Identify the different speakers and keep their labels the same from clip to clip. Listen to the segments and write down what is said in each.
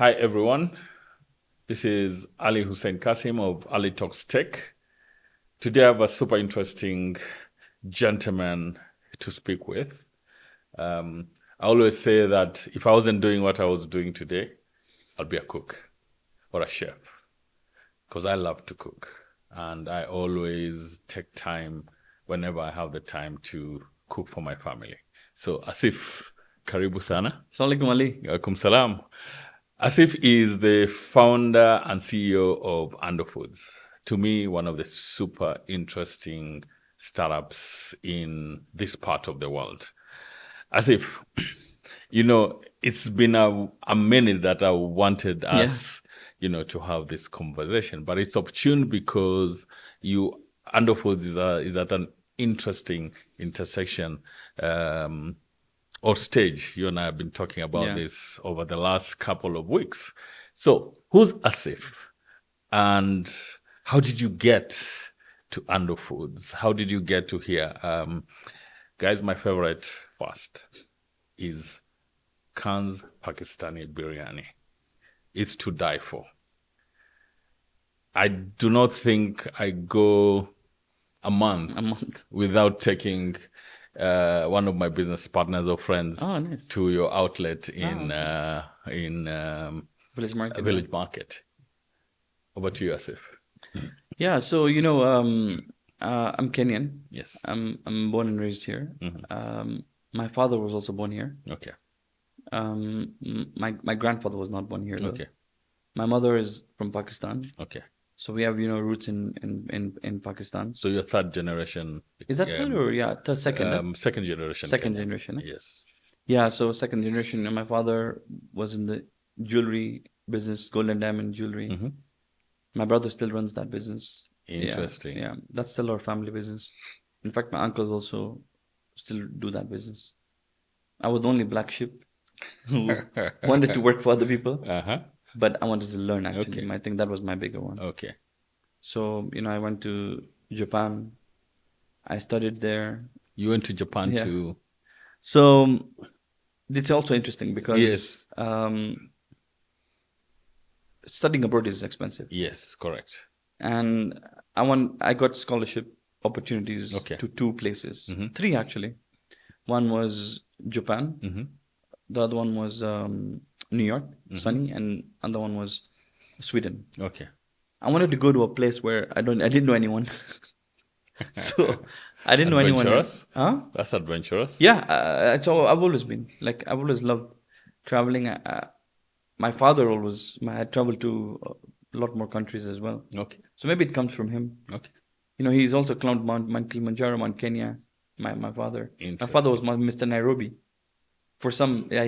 Speaker 1: Hi, everyone. This is Ali Hussein Kassim of Ali Talks Tech. Today, I have a super interesting gentleman to speak with. I always say that if I wasn't doing what I was doing today, I'll be a cook or a chef because I love to cook. And I always take time whenever I have the time to cook for my family. So, Asif, karibu sana.
Speaker 2: Assalamualaikum Ali.
Speaker 1: Alaikum salam. Asif is the founder and CEO of ANDO Foods. To me, one of the super interesting startups in this part of the world. Asif, it's been a minute that I wanted us, to have this conversation, but it's opportune because ANDO Foods is at an interesting intersection. Or stage. You and I have been talking about this over the last couple of weeks. So, who's Asif? And how did you get to ANDO Foods? How did you get to here? Guys, my favorite first is Kenyan-Pakistani biryani. It's to die for. I do not think I go a month without taking one of my business partners or friends to your outlet in Village Market. Over to you, Asif.
Speaker 2: Yeah, so I'm Kenyan.
Speaker 1: Yes.
Speaker 2: I'm born and raised here.
Speaker 1: Mm-hmm.
Speaker 2: My father was also born here.
Speaker 1: Okay.
Speaker 2: My grandfather was not born here though.
Speaker 1: Okay.
Speaker 2: My mother is from Pakistan.
Speaker 1: Okay.
Speaker 2: So we have roots in Pakistan.
Speaker 1: So you're third generation.
Speaker 2: Is that third or second?
Speaker 1: Second generation.
Speaker 2: Second generation.
Speaker 1: Yes.
Speaker 2: Yeah, so second generation. My father was in the jewelry business, gold and diamond jewelry.
Speaker 1: Mm-hmm.
Speaker 2: My brother still runs that business.
Speaker 1: Interesting.
Speaker 2: Yeah, that's still our family business. In fact, my uncles also still do that business. I was the only black sheep who wanted to work for other people.
Speaker 1: Uh-huh.
Speaker 2: But I wanted to learn, actually.
Speaker 1: Okay.
Speaker 2: I think that was my bigger one.
Speaker 1: Okay.
Speaker 2: So, I went to Japan. I studied there.
Speaker 1: You went to Japan too?
Speaker 2: So, it's also interesting because studying abroad is expensive.
Speaker 1: Yes, correct.
Speaker 2: And I got scholarship opportunities to 2 places.
Speaker 1: Mm-hmm.
Speaker 2: 3, actually. One was Japan.
Speaker 1: Mm-hmm.
Speaker 2: The other one was New York, sunny,
Speaker 1: Mm-hmm.
Speaker 2: and other one was Sweden.
Speaker 1: Okay.
Speaker 2: I wanted to go to a place where I didn't know anyone. So I didn't know anyone.
Speaker 1: Adventurous?
Speaker 2: Huh?
Speaker 1: That's adventurous.
Speaker 2: Yeah, so I've always been I've always loved traveling. My father had traveled to a lot more countries as well.
Speaker 1: Okay.
Speaker 2: So maybe it comes from him.
Speaker 1: Okay.
Speaker 2: He's also climbed Mount Kilimanjaro, Mount Kenya. My father. My father was Mr. Nairobi. He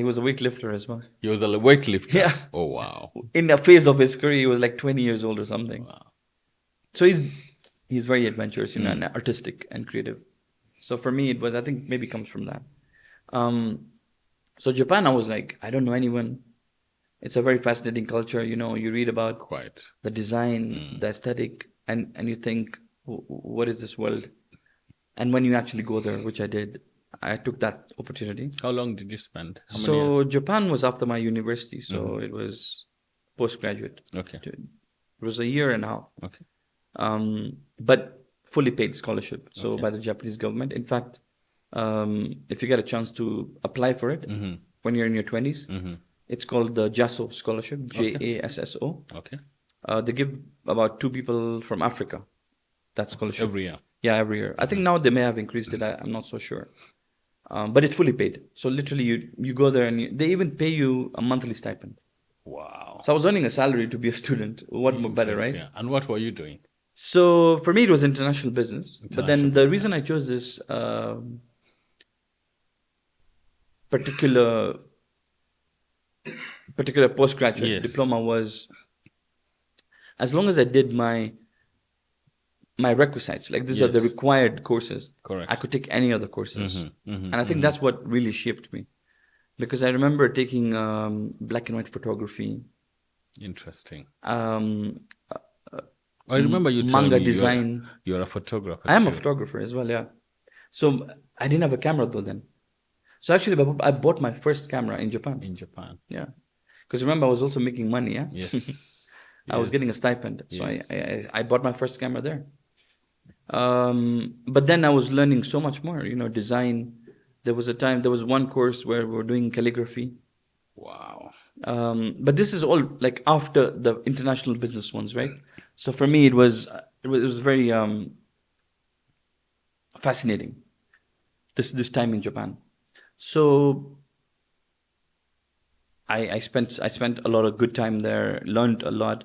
Speaker 2: was a weightlifter as well.
Speaker 1: He was a weightlifter?
Speaker 2: Yeah.
Speaker 1: Oh, wow.
Speaker 2: In a phase of his career, he was like 20 years old or something.
Speaker 1: Wow.
Speaker 2: So he's very adventurous, and artistic and creative. So for me, I think maybe comes from that. So Japan, I was like, I don't know anyone. It's a very fascinating culture. You read about the design, the aesthetic, and you think, what is this world? And when you actually go there, which I did, I took that opportunity.
Speaker 1: How long did you spend? How
Speaker 2: many
Speaker 1: years?
Speaker 2: Japan was after my university, so it was postgraduate.
Speaker 1: Okay.
Speaker 2: It was a year and a half.
Speaker 1: Okay.
Speaker 2: But fully paid scholarship, by the Japanese government. In fact, if you get a chance to apply for it when you're in your 20s, it's called the JASO scholarship, JASSO.
Speaker 1: Okay.
Speaker 2: They give about 2 people from Africa that scholarship.
Speaker 1: Every year?
Speaker 2: Yeah, every year. I think now they may have increased it. I'm not so sure. But it's fully paid. So literally you go there and they even pay you a monthly stipend.
Speaker 1: Wow.
Speaker 2: So I was earning a salary to be a student. What more better, right?
Speaker 1: And what were you doing?
Speaker 2: So for me, it was international business. But then the reason I chose this particular postgraduate diploma was, as long as I did my requisites, like these are the required courses.
Speaker 1: Correct.
Speaker 2: I could take any other courses.
Speaker 1: And
Speaker 2: I think that's what really shaped me. Because I remember taking black and white photography.
Speaker 1: Interesting.
Speaker 2: I
Speaker 1: remember you telling
Speaker 2: manga
Speaker 1: me
Speaker 2: design.
Speaker 1: You're a photographer.
Speaker 2: I am a photographer as well, yeah. So I didn't have a camera though then. So actually I bought my first camera in Japan.
Speaker 1: In Japan.
Speaker 2: Yeah. Because remember, I was also making money. Yeah,
Speaker 1: Yes.
Speaker 2: I was getting a
Speaker 1: Yes.
Speaker 2: stipend, so
Speaker 1: Yes.
Speaker 2: I bought my first camera there. But then I was learning so much more. Design. There was one course where we were doing calligraphy.
Speaker 1: Wow.
Speaker 2: But this is all like after the international business ones, right? So for me, it was very fascinating. This time in Japan. So I spent a lot of good time there. Learned a lot.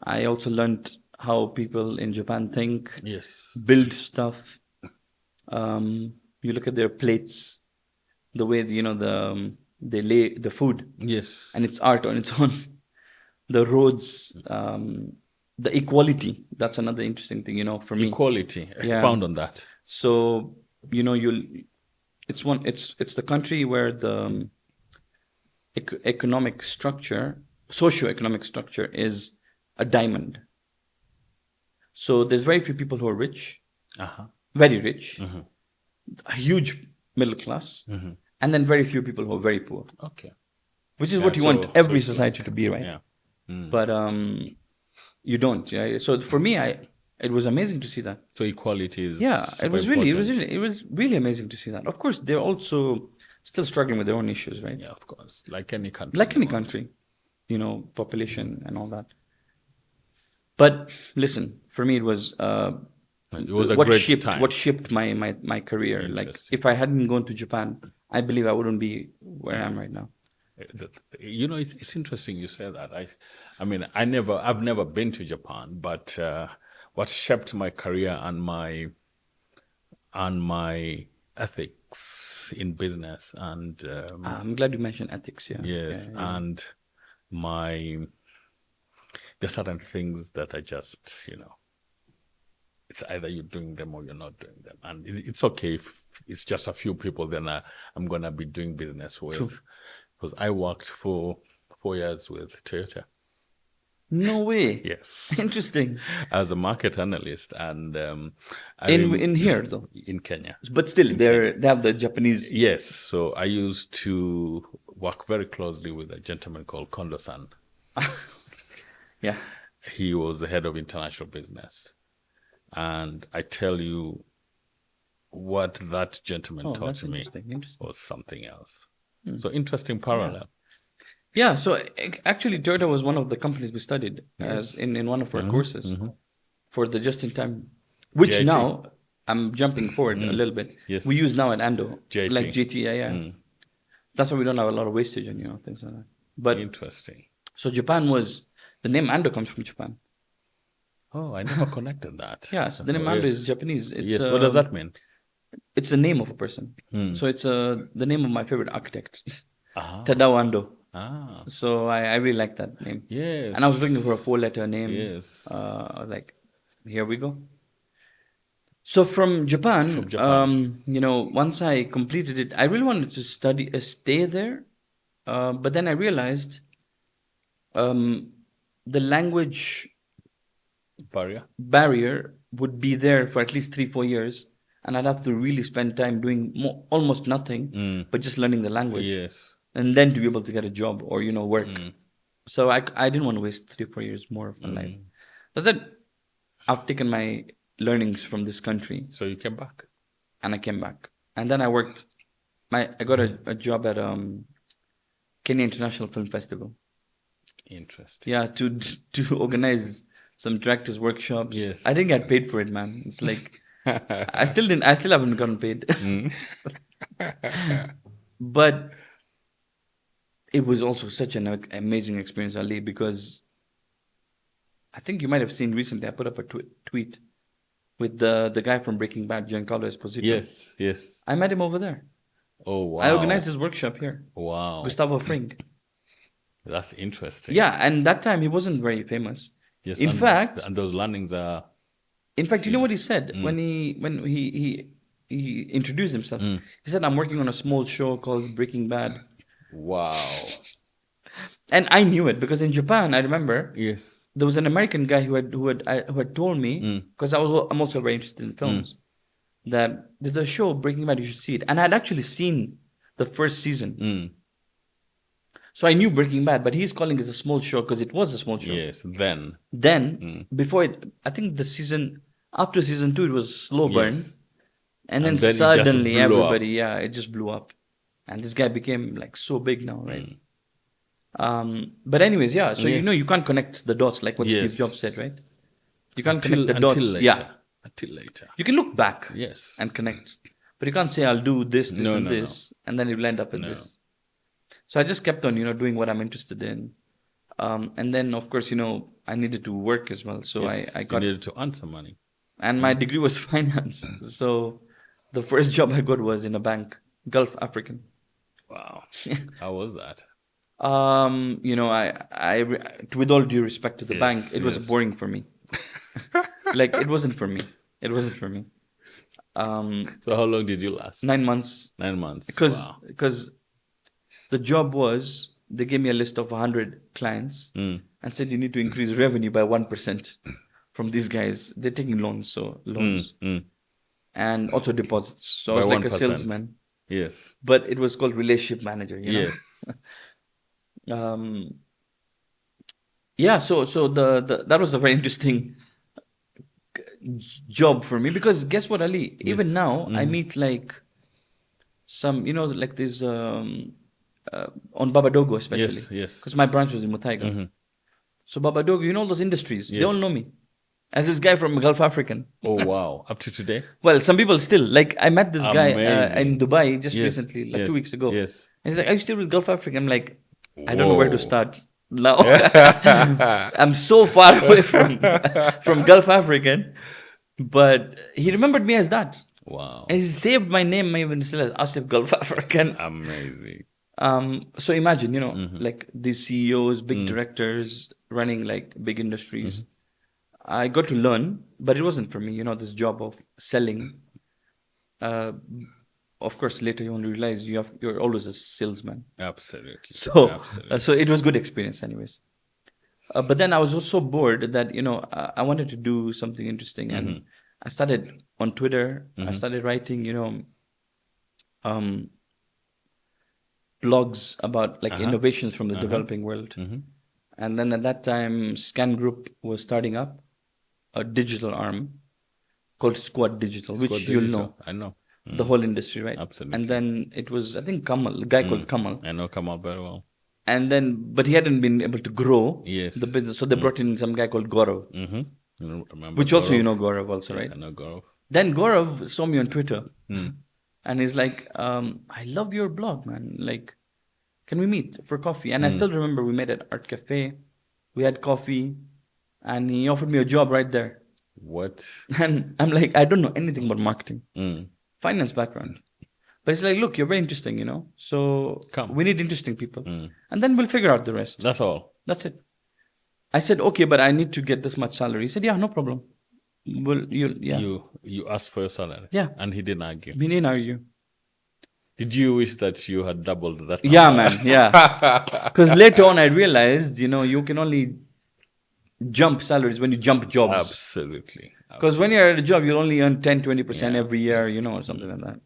Speaker 2: I also learned how people in Japan think,
Speaker 1: Yes.
Speaker 2: build stuff. You look at their plates, the way they lay the food,
Speaker 1: Yes.
Speaker 2: and it's art on its own. The roads, the equality. That's another interesting thing, for me.
Speaker 1: Equality.
Speaker 2: Yeah.
Speaker 1: Expound on that.
Speaker 2: So it's the country where the economic structure, socio-economic structure, is a diamond. So there's very few people who are rich, very rich, a huge middle class, and then very few people who are very poor.
Speaker 1: Okay.
Speaker 2: Which is
Speaker 1: Yeah,
Speaker 2: what you want every
Speaker 1: it's
Speaker 2: society
Speaker 1: like,
Speaker 2: to be, right?
Speaker 1: yeah.
Speaker 2: But you don't. Yeah? So for me, it was amazing to see that.
Speaker 1: So equality is
Speaker 2: Yeah,
Speaker 1: super
Speaker 2: it was really amazing to see that. Of course, they're also still struggling with their own issues, right?
Speaker 1: Yeah, of course. Like any country.
Speaker 2: Like any country, population and all that. But listen, for me, it was
Speaker 1: a great time.
Speaker 2: What shaped my career. Like if I hadn't gone to Japan, I believe I wouldn't be where I am right now.
Speaker 1: It's interesting you say that. I mean, I've never been to Japan, but what shaped my career and my ethics in business and
Speaker 2: I'm glad you mentioned ethics. Yeah.
Speaker 1: yes,
Speaker 2: Yeah.
Speaker 1: and there are certain things that I just it's either you're doing them or you're not doing them, and it's okay if it's just a few people. Then I'm gonna be doing business with.
Speaker 2: True.
Speaker 1: Because I worked for 4 years with Toyota.
Speaker 2: No way.
Speaker 1: Yes.
Speaker 2: Interesting.
Speaker 1: As a market analyst, and
Speaker 2: in here though.
Speaker 1: In Kenya.
Speaker 2: But still, they have the Japanese.
Speaker 1: Yes. So I used to work very closely with a gentleman called Kondo-san.
Speaker 2: Yeah.
Speaker 1: He was the head of international business, and I tell you, what that gentleman taught me was something else. So interesting parallel.
Speaker 2: Yeah. So actually, Toyota was one of the companies we studied as in one of our courses for the just-in-time, which
Speaker 1: JT.
Speaker 2: Now I'm jumping forward a little bit.
Speaker 1: Yes.
Speaker 2: We use now at ANDO,
Speaker 1: JT.
Speaker 2: like GT. Yeah. That's why we don't have a lot of wastage and things like that. But
Speaker 1: interesting.
Speaker 2: So Japan was the name ANDO comes from Japan.
Speaker 1: Oh, I never connected that.
Speaker 2: Yes, the name ANDO is Japanese.
Speaker 1: Yes. What does that mean?
Speaker 2: It's the name of a person. So it's the name of my favorite architect, Tadao Ando. So I really like that name.
Speaker 1: Yes.
Speaker 2: And I was looking for a 4-letter name.
Speaker 1: Yes.
Speaker 2: I was like, here we go. So from Japan, once I completed it, I really wanted to stay there. But then I realized the language barrier would be there for at least 3-4 years. And I'd have to really spend time doing almost nothing, but just learning the language.
Speaker 1: Yes.
Speaker 2: And then to be able to get a job or, work. So I didn't want to waste 3-4 years more of my life. That's that I've taken my learnings from this country.
Speaker 1: So you came back?
Speaker 2: And I came back. And then I worked, I got a job at Kenya International Film Festival.
Speaker 1: Interesting.
Speaker 2: Yeah, to organize some directors' workshops.
Speaker 1: Yes.
Speaker 2: I didn't get paid for it, man. It's like... I still haven't gotten paid. But it was also such an amazing experience, Ali, because I think you might have seen recently, I put up a tweet with the guy from Breaking Bad, Giancarlo Esposito.
Speaker 1: Yes.
Speaker 2: I met him over there.
Speaker 1: Oh, wow.
Speaker 2: I organized his workshop here.
Speaker 1: Wow.
Speaker 2: Gustavo Fring.
Speaker 1: That's interesting.
Speaker 2: Yeah, and that time he wasn't very famous.
Speaker 1: Yes.
Speaker 2: In fact...
Speaker 1: And those landings are...
Speaker 2: In fact, you know what he said when he introduced himself? He said, "I'm working on a small show called Breaking Bad."
Speaker 1: Wow.
Speaker 2: And I knew it because in Japan, I remember,
Speaker 1: yes,
Speaker 2: there was an American guy who had told me, because I'm also very interested in films, that there's a show Breaking Bad, you should see it. And I'd actually seen the first season. So I knew Breaking Bad, but he's calling it a small show because it was a small show.
Speaker 1: Yes. Then.
Speaker 2: Then, before it, I think after season 2, it was slow burn.
Speaker 1: Yes.
Speaker 2: And then
Speaker 1: And then it just
Speaker 2: suddenly
Speaker 1: blew up.
Speaker 2: everybody, it just blew up. And this guy became like so big now, right? But anyways, yeah. So,
Speaker 1: Yes.
Speaker 2: you can't connect the dots like what Steve
Speaker 1: Yes.
Speaker 2: Jobs said, right? You can't
Speaker 1: Until
Speaker 2: connect the dots.
Speaker 1: later.
Speaker 2: Yeah.
Speaker 1: Until later.
Speaker 2: You can look back
Speaker 1: Yes.
Speaker 2: and connect. But you can't say, I'll do this, this,
Speaker 1: No,
Speaker 2: and
Speaker 1: no,
Speaker 2: this. And then you'll end up with this. So I just kept on, doing what I'm interested in. And then, of course, I needed to work as well. So
Speaker 1: Yes,
Speaker 2: I
Speaker 1: you
Speaker 2: got...
Speaker 1: needed to earn some money.
Speaker 2: And my degree was finance. So the first job I got was in a bank, Gulf African.
Speaker 1: Wow. How was that?
Speaker 2: With all due respect to the bank,
Speaker 1: Yes,
Speaker 2: it was
Speaker 1: yes.
Speaker 2: boring for me. Like, it wasn't for me. It wasn't for me.
Speaker 1: So how long did you last?
Speaker 2: 9 months.
Speaker 1: 9 months.
Speaker 2: Because the job was, they gave me a list of 100 clients and said you need to increase revenue by 1% from these guys. They're taking loans, and also deposits. So I was
Speaker 1: By
Speaker 2: like
Speaker 1: 1%.
Speaker 2: a salesman.
Speaker 1: Yes.
Speaker 2: But it was called relationship manager,
Speaker 1: Yes.
Speaker 2: Yeah, so that was a very interesting job for me, because guess what, Ali? Even now, I meet like some, like this on Babadogo especially.
Speaker 1: Yes.
Speaker 2: Because my branch was in Muthaiga. So Babadogo, all those industries, they all know me as this guy from Gulf African.
Speaker 1: Oh, wow. Up to today?
Speaker 2: Well, some people still. Like, I met this guy
Speaker 1: Amazing.
Speaker 2: in Dubai just
Speaker 1: Yes,
Speaker 2: recently, like
Speaker 1: yes,
Speaker 2: 2 weeks ago.
Speaker 1: yes.
Speaker 2: And he's like, are you still with Gulf African? I'm like, I don't know where to
Speaker 1: Whoa.
Speaker 2: start now. I'm so far away from Gulf African. But he remembered me as that.
Speaker 1: Wow.
Speaker 2: And he saved my name even still as Asif Gulf African.
Speaker 1: Amazing.
Speaker 2: So imagine, like these CEOs, big directors running like big industries. I got to learn, but it wasn't for me, this job of selling. Of course, later you want to realize you're always a salesman.
Speaker 1: Absolutely.
Speaker 2: So it was good experience anyways. But then I was also bored that, I wanted to do something interesting. And I started on Twitter. I started writing, blogs about like innovations from the developing world. And then at that time, Scan Group was starting up a digital arm called Squad Digital, which you'll know.
Speaker 1: I know.
Speaker 2: The whole industry, right?
Speaker 1: Absolutely.
Speaker 2: And then it was, I think, Kamal, a guy called Kamal.
Speaker 1: I know Kamal very well.
Speaker 2: And then, but he hadn't been able to grow the business. So they brought in some guy called Gaurav.
Speaker 1: Remember
Speaker 2: Which
Speaker 1: Gaurav?
Speaker 2: also, Gaurav also,
Speaker 1: Yes,
Speaker 2: right?
Speaker 1: I know Gaurav.
Speaker 2: Then Gaurav saw me on Twitter. And he's like, I love your blog, man. Like, can we meet for coffee? And I still remember we met at Art Cafe. We had coffee. And he offered me a job right there.
Speaker 1: What?
Speaker 2: And I'm like, I don't know anything about marketing. Finance background. But it's like, look, you're very interesting, So we need interesting people. And then we'll figure out the rest.
Speaker 1: That's all.
Speaker 2: That's it. I said, okay, but I need to get this much salary. He said, yeah, no problem. Well,
Speaker 1: You asked for your salary.
Speaker 2: Yeah.
Speaker 1: And he didn't argue.
Speaker 2: We didn't argue.
Speaker 1: Did you wish that you had doubled that number?
Speaker 2: Yeah, man. Yeah. Because later on I realized, you can only jump salaries when you jump jobs.
Speaker 1: Absolutely.
Speaker 2: Because when you're at a job, you'll only earn 10-20% every year, or something like that.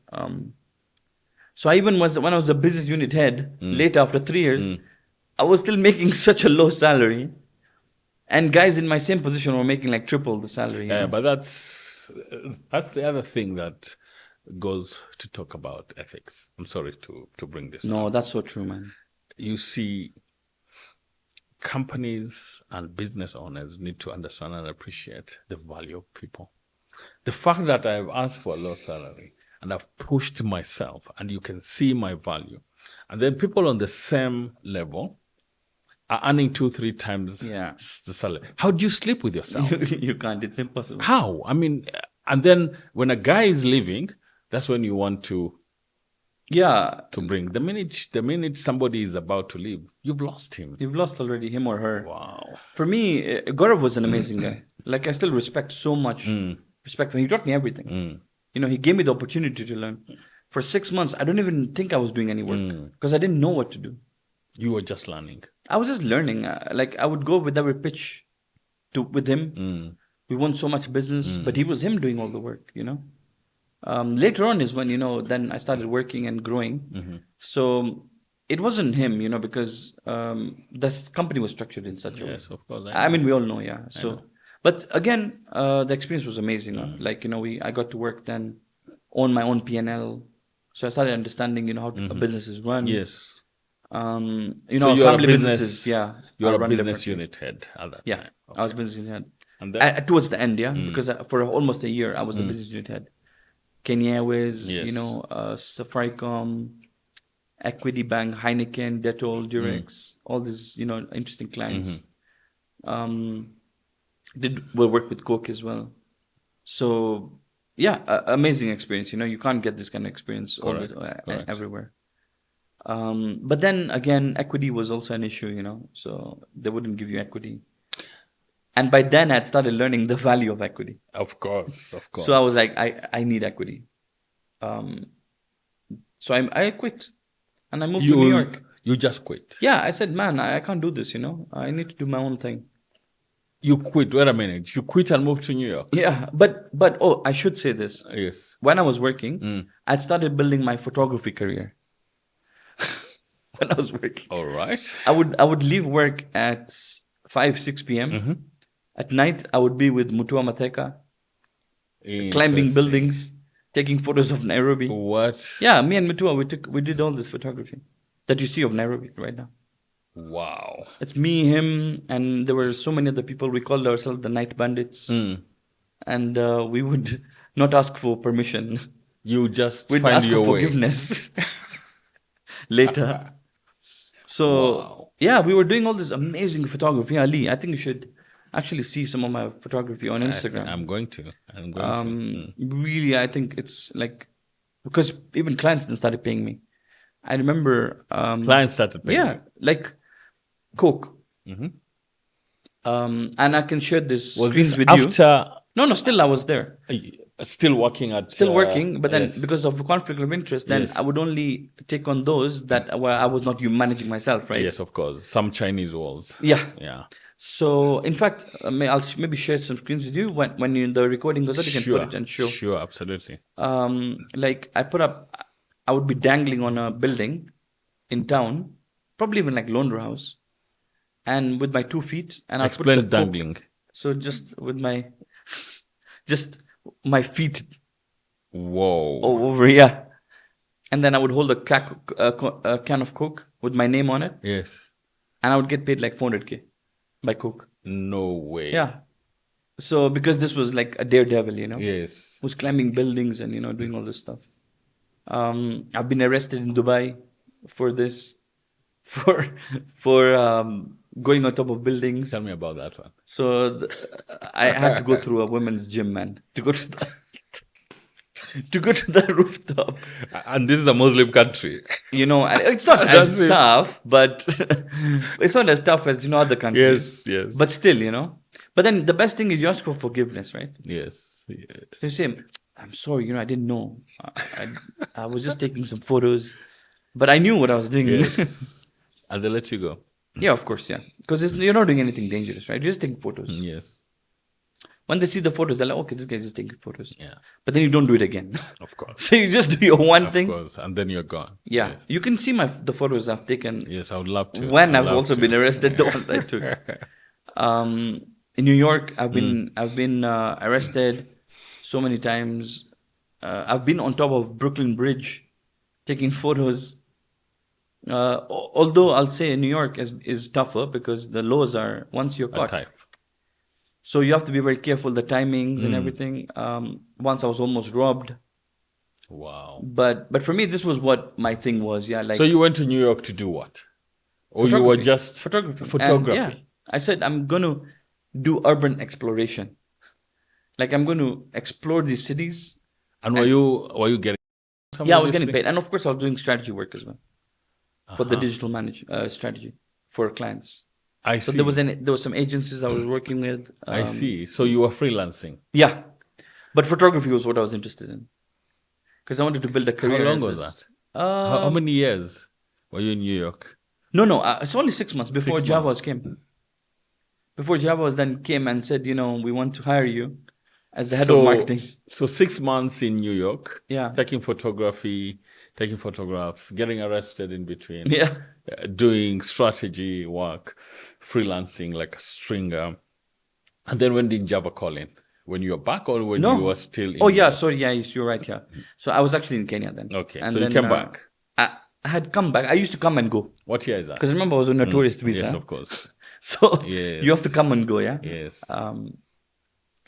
Speaker 2: So I even when I was the business unit head, later after 3 years, I was still making such a low salary. And guys in my same position were making like triple the salary.
Speaker 1: Yeah, but that's the other thing that goes to talk about ethics. I'm sorry to bring this up.
Speaker 2: No, that's so true, man.
Speaker 1: You see, companies and business owners need to understand and appreciate the value of people. The fact that I've asked for a low salary and I've pushed myself and you can see my value, and then people on the same level are earning 2-3 times the salary. How do you sleep with yourself?
Speaker 2: You can't. It's impossible.
Speaker 1: How? I mean, and then when a guy is leaving, that's when you want to bring. The minute somebody is about to leave, you've lost him.
Speaker 2: You've lost already him or her.
Speaker 1: Wow.
Speaker 2: For me, Gaurav was an amazing guy. Like, I still respect so much. Respect. And he taught me everything. He gave me the opportunity to learn. For 6 months, I don't even think I was doing any work because I didn't know what to do.
Speaker 1: You were just learning.
Speaker 2: I was just learning. I would go with every pitch with him. We won so much business, but he was him doing all the work, Later on is when, then I started working and growing. So it wasn't him, because this company was structured in such a way.
Speaker 1: Yes, of course.
Speaker 2: I mean, we all know, yeah. So,
Speaker 1: know.
Speaker 2: but again, the experience was amazing. Like, I got to work then, own my own P&L. So I started understanding, how a business is run.
Speaker 1: Yes.
Speaker 2: So
Speaker 1: you're
Speaker 2: family
Speaker 1: a business,
Speaker 2: businesses, yeah,
Speaker 1: you're
Speaker 2: are
Speaker 1: a
Speaker 2: run
Speaker 1: business
Speaker 2: differently.
Speaker 1: unit head at that
Speaker 2: Yeah,
Speaker 1: time.
Speaker 2: I was business unit head.
Speaker 1: And then,
Speaker 2: Towards the end, yeah, because for almost a year I was the business unit head. Kenya Airways,
Speaker 1: Yes.
Speaker 2: Safaricom, Equity Bank, Heineken, Dettol, Durex, all these, interesting clients. We'll work with Coke as well. So yeah, amazing experience. You can't get this kind of experience
Speaker 1: Correct.
Speaker 2: everywhere. But then again, equity was also an issue. So they wouldn't give you equity. And by then, I had started learning the value of equity.
Speaker 1: Of course.
Speaker 2: So I was like, I need equity. So I quit, and I moved to New York.
Speaker 1: You just quit.
Speaker 2: Yeah, I said, man, I can't do this. I need to do my own thing.
Speaker 1: You quit. Wait a minute. You quit and moved to New York.
Speaker 2: Yeah, but I should say this.
Speaker 1: Yes.
Speaker 2: When I was working, I'd started building my photography career. When I was working.
Speaker 1: All right.
Speaker 2: I would leave work at 5-6 p.m. At night, I would be with Mutua Mateka, climbing buildings, taking photos of Nairobi.
Speaker 1: What?
Speaker 2: Yeah, me and Mutua, we did all this photography that you see of Nairobi right now.
Speaker 1: Wow.
Speaker 2: It's me, him, and there were so many other people. We called ourselves the Night Bandits. And we would not ask for permission.
Speaker 1: You just
Speaker 2: We'd
Speaker 1: find
Speaker 2: ask
Speaker 1: your
Speaker 2: for
Speaker 1: way.
Speaker 2: forgiveness later. So,
Speaker 1: Wow.
Speaker 2: yeah, we were doing all this amazing photography. Ali, I think you should actually see some of my photography on Instagram.
Speaker 1: I'm going to.
Speaker 2: Really, I think it's like, because even clients started paying me. I remember...
Speaker 1: clients started paying
Speaker 2: you. Like Coke. And I can share this screens with you. No, still I was there.
Speaker 1: Still working at...
Speaker 2: Still working, but then because of conflict of interest, then I would only take on those that where I was not managing myself, right?
Speaker 1: Yes, of course. Some Chinese walls.
Speaker 2: Yeah. So, in fact, I'll maybe share some screens with you when the recording goes out. You can put it and show.
Speaker 1: Sure, absolutely.
Speaker 2: Like I would be dangling on a building in town, probably even like Lone House, and with my 2 feet, and I put the
Speaker 1: dangling.
Speaker 2: So just with my feet.
Speaker 1: Whoa.
Speaker 2: Over here. And then I would hold a can of Coke with my name on it.
Speaker 1: Yes.
Speaker 2: And I would get paid like 400K by Coke.
Speaker 1: No way.
Speaker 2: Yeah. So because this was like a daredevil,
Speaker 1: Yes.
Speaker 2: Who's climbing buildings and, doing all this stuff. I've been arrested in Dubai for this, for going on top of buildings.
Speaker 1: Tell me about that one.
Speaker 2: So I had to go through a women's gym, man, to go to the rooftop.
Speaker 1: And this is a Muslim country.
Speaker 2: And it's not as tough, but it's not as tough as, other countries.
Speaker 1: Yes.
Speaker 2: But still, But then the best thing is you ask for forgiveness, right?
Speaker 1: Yes.
Speaker 2: So you say, I'm sorry, I didn't know. I was just taking some photos, but I knew what I was doing.
Speaker 1: Yes. And they let you go.
Speaker 2: Yeah, of course, yeah. Because you're not doing anything dangerous, right? You're just taking photos.
Speaker 1: Yes.
Speaker 2: When they see the photos, they're like, okay, this guy's just taking photos.
Speaker 1: Yeah.
Speaker 2: But then you don't do it again.
Speaker 1: Of course.
Speaker 2: So you just do your one thing.
Speaker 1: Of course. And then you're gone.
Speaker 2: Yeah.
Speaker 1: Yes.
Speaker 2: You can see the photos I've taken.
Speaker 1: Yes, I would love to.
Speaker 2: When I've also been arrested, the ones I took. In New York, I've been arrested so many times. I've been on top of Brooklyn Bridge taking photos. Although I'll say New York is tougher because the laws are once you're caught. So you have to be very careful, the timings and everything. Once I was almost robbed.
Speaker 1: Wow.
Speaker 2: But for me, this was what my thing was. Yeah.
Speaker 1: So you went to New York to do what? Or you were just...
Speaker 2: Photography. And, I said, I'm going to do urban exploration. Like I'm going to explore these cities.
Speaker 1: And were you getting...
Speaker 2: I was getting paid. And of course, I was doing strategy work as well. For the digital strategy for clients.
Speaker 1: I see.
Speaker 2: So there was some agencies I was working with.
Speaker 1: I see. So you were freelancing.
Speaker 2: Yeah. But photography was what I was interested in. Because I wanted to build a career.
Speaker 1: How long was that? How many years were you in New York?
Speaker 2: No. It's only 6 months before Javas came. Before Javas then came and said, we want to hire you as the head of marketing.
Speaker 1: So 6 months in New York.
Speaker 2: Yeah.
Speaker 1: Taking photography, taking photographs, getting arrested in between,
Speaker 2: Yeah.
Speaker 1: doing strategy work, freelancing like a stringer. And then when did Java call in? When you were back or when you
Speaker 2: No.
Speaker 1: were still in
Speaker 2: Oh yeah,
Speaker 1: Europe?
Speaker 2: sorry, yeah, you're right. Yeah. So I was actually in Kenya then.
Speaker 1: Okay,
Speaker 2: And
Speaker 1: so you
Speaker 2: then
Speaker 1: came back.
Speaker 2: I had come back. I used to come and go
Speaker 1: What year is that?
Speaker 2: because remember I was on a tourist visa.
Speaker 1: Yes, of course.
Speaker 2: So
Speaker 1: Yes.
Speaker 2: you have to come and go. Yeah.
Speaker 1: Yes.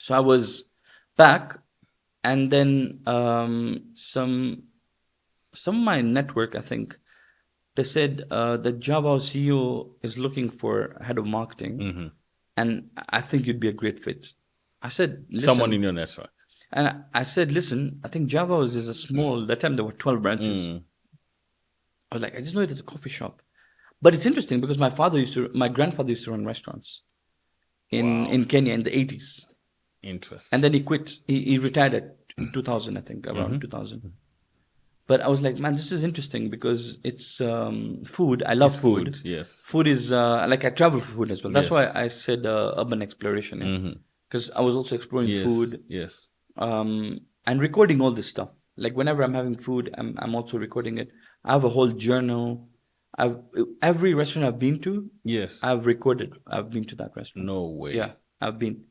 Speaker 2: So I was back, and then some of my network, I think, they said the Java CEO is looking for head of marketing, and I think you'd be a great fit. I said, listen.
Speaker 1: Someone in your network.
Speaker 2: And I said, listen, I think Java is a small, that time there were 12 branches. I was like, I just know it as a coffee shop. But it's interesting because my grandfather used to run restaurants in Kenya in the 80s.
Speaker 1: Interesting.
Speaker 2: And then he quit. He retired in 2000, I think, around 2000. But I was like, man, this is interesting because it's food. I love food.
Speaker 1: Yes.
Speaker 2: Food is like I travel for food as well. That's
Speaker 1: Yes.
Speaker 2: why I said urban exploration. Because I was also exploring food.
Speaker 1: Yes.
Speaker 2: And recording all this stuff. Like whenever I'm having food, I'm also recording it. I have a whole journal. Every restaurant I've been to,
Speaker 1: Yes.
Speaker 2: I've recorded. I've been to that restaurant.
Speaker 1: No way.
Speaker 2: Yeah, I've been.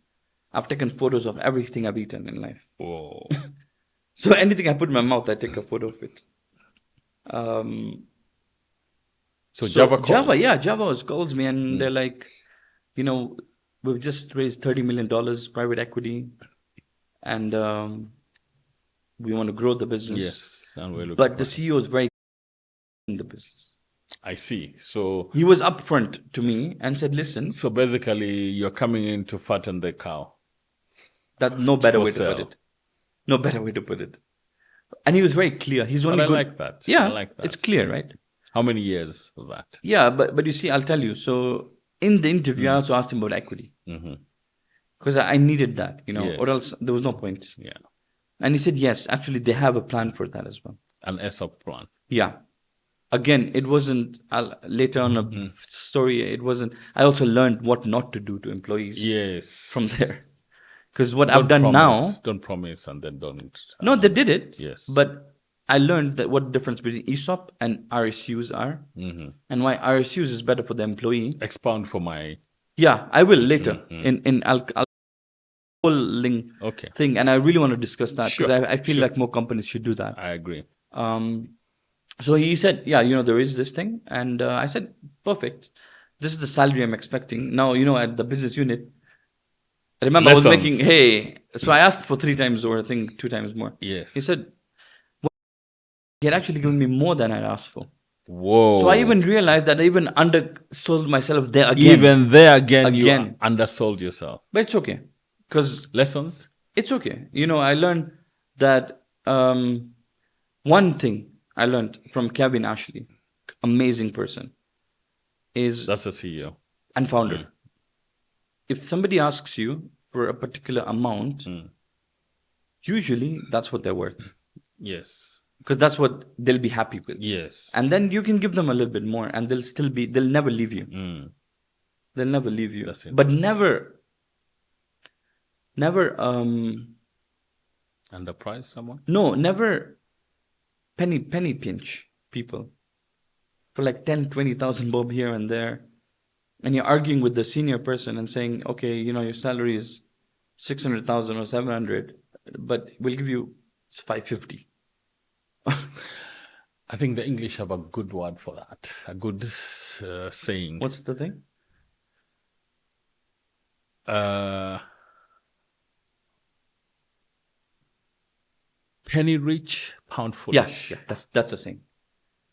Speaker 2: I've taken photos of everything I've eaten in life.
Speaker 1: Whoa.
Speaker 2: So anything I put in my mouth, I take a photo of it.
Speaker 1: So Java calls.
Speaker 2: Java calls me and they're like, we've just raised $30 million private equity, and we want to grow the business.
Speaker 1: Yes, and we're looking.
Speaker 2: But the CEO is very in the business.
Speaker 1: I see. So
Speaker 2: he was upfront to me and said, "Listen."
Speaker 1: So basically, you're coming in to fatten the cow.
Speaker 2: That no better way to put it. No better way to put it. And he was very clear. He's only good.
Speaker 1: I like that.
Speaker 2: Yeah,
Speaker 1: I like that.
Speaker 2: It's clear, right?
Speaker 1: How many years was that?
Speaker 2: Yeah, but you see, I'll tell you. So in the interview, I also asked him about equity because I needed that, or else there was no point.
Speaker 1: Yeah.
Speaker 2: And he said, yes, actually, they have a plan for that as well.
Speaker 1: An ESOP plan.
Speaker 2: Yeah. Again, it wasn't later on a story. It wasn't. I also learned what not to do to employees.
Speaker 1: Yes.
Speaker 2: From there. Because what I've done now.
Speaker 1: Don't promise and then don't.
Speaker 2: No, they did it.
Speaker 1: Yes.
Speaker 2: But I learned that what the difference between ESOP and RSUs are, and why RSUs is better for the employee.
Speaker 1: Expound for my.
Speaker 2: Yeah, I will later. I'll whole link thing, and I really want to discuss that because I feel like more companies should do that.
Speaker 1: I agree.
Speaker 2: So he said, yeah, there is this thing, and I said, perfect. This is the salary I'm expecting. Now, at the business unit. I remember I was making, so I asked for 3 times or I think 2 times more.
Speaker 1: Yes.
Speaker 2: He said, he had actually given me more than I'd asked for.
Speaker 1: Whoa.
Speaker 2: So I even realized that I even undersold myself there again.
Speaker 1: Even there again. You undersold yourself.
Speaker 2: But it's okay. Because
Speaker 1: lessons?
Speaker 2: It's okay. I learned that one thing I learned from Kevin Ashley, amazing person, is...
Speaker 1: That's a CEO.
Speaker 2: And founder. If somebody asks you for a particular amount, usually that's what they're worth.
Speaker 1: Yes.
Speaker 2: Because that's what they'll be happy with.
Speaker 1: Yes.
Speaker 2: And then you can give them a little bit more and they'll never leave you. They'll never leave you. But never
Speaker 1: underprice someone?
Speaker 2: No, never penny pinch people for like 10, 20,000 bob here and there. And you're arguing with the senior person and saying, okay, your salary is 600,000 or 700, but we'll give you 550.
Speaker 1: I think the English have a good word for that. A good saying.
Speaker 2: What's the thing?
Speaker 1: Penny rich, pound foolish.
Speaker 2: Yeah, that's a saying.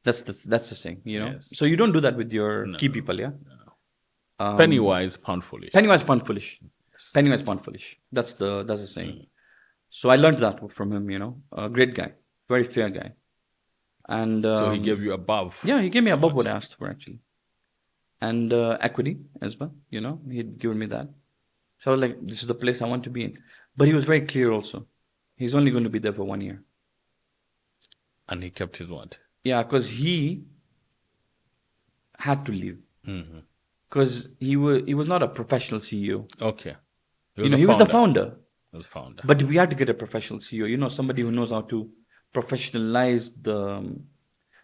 Speaker 2: That's the saying,
Speaker 1: Yes.
Speaker 2: So you don't do that with your key people, yeah?
Speaker 1: No. Penny wise, pound foolish.
Speaker 2: Penny wise, pound foolish. Yes. Penny wise, pound foolish. That's the saying. So I learned that from him, a great guy, very fair guy. And
Speaker 1: so he gave you above.
Speaker 2: Yeah, he gave me above what I asked for actually. And equity as well, he'd given me that. So I was like, this is the place I want to be in. But he was very clear also. He's only going to be there for 1 year.
Speaker 1: And he kept his word.
Speaker 2: Yeah, because he had to leave. Because he was not a professional CEO.
Speaker 1: Okay.
Speaker 2: He was the founder.
Speaker 1: He was founder.
Speaker 2: But we had to get a professional CEO. Somebody who knows how to professionalize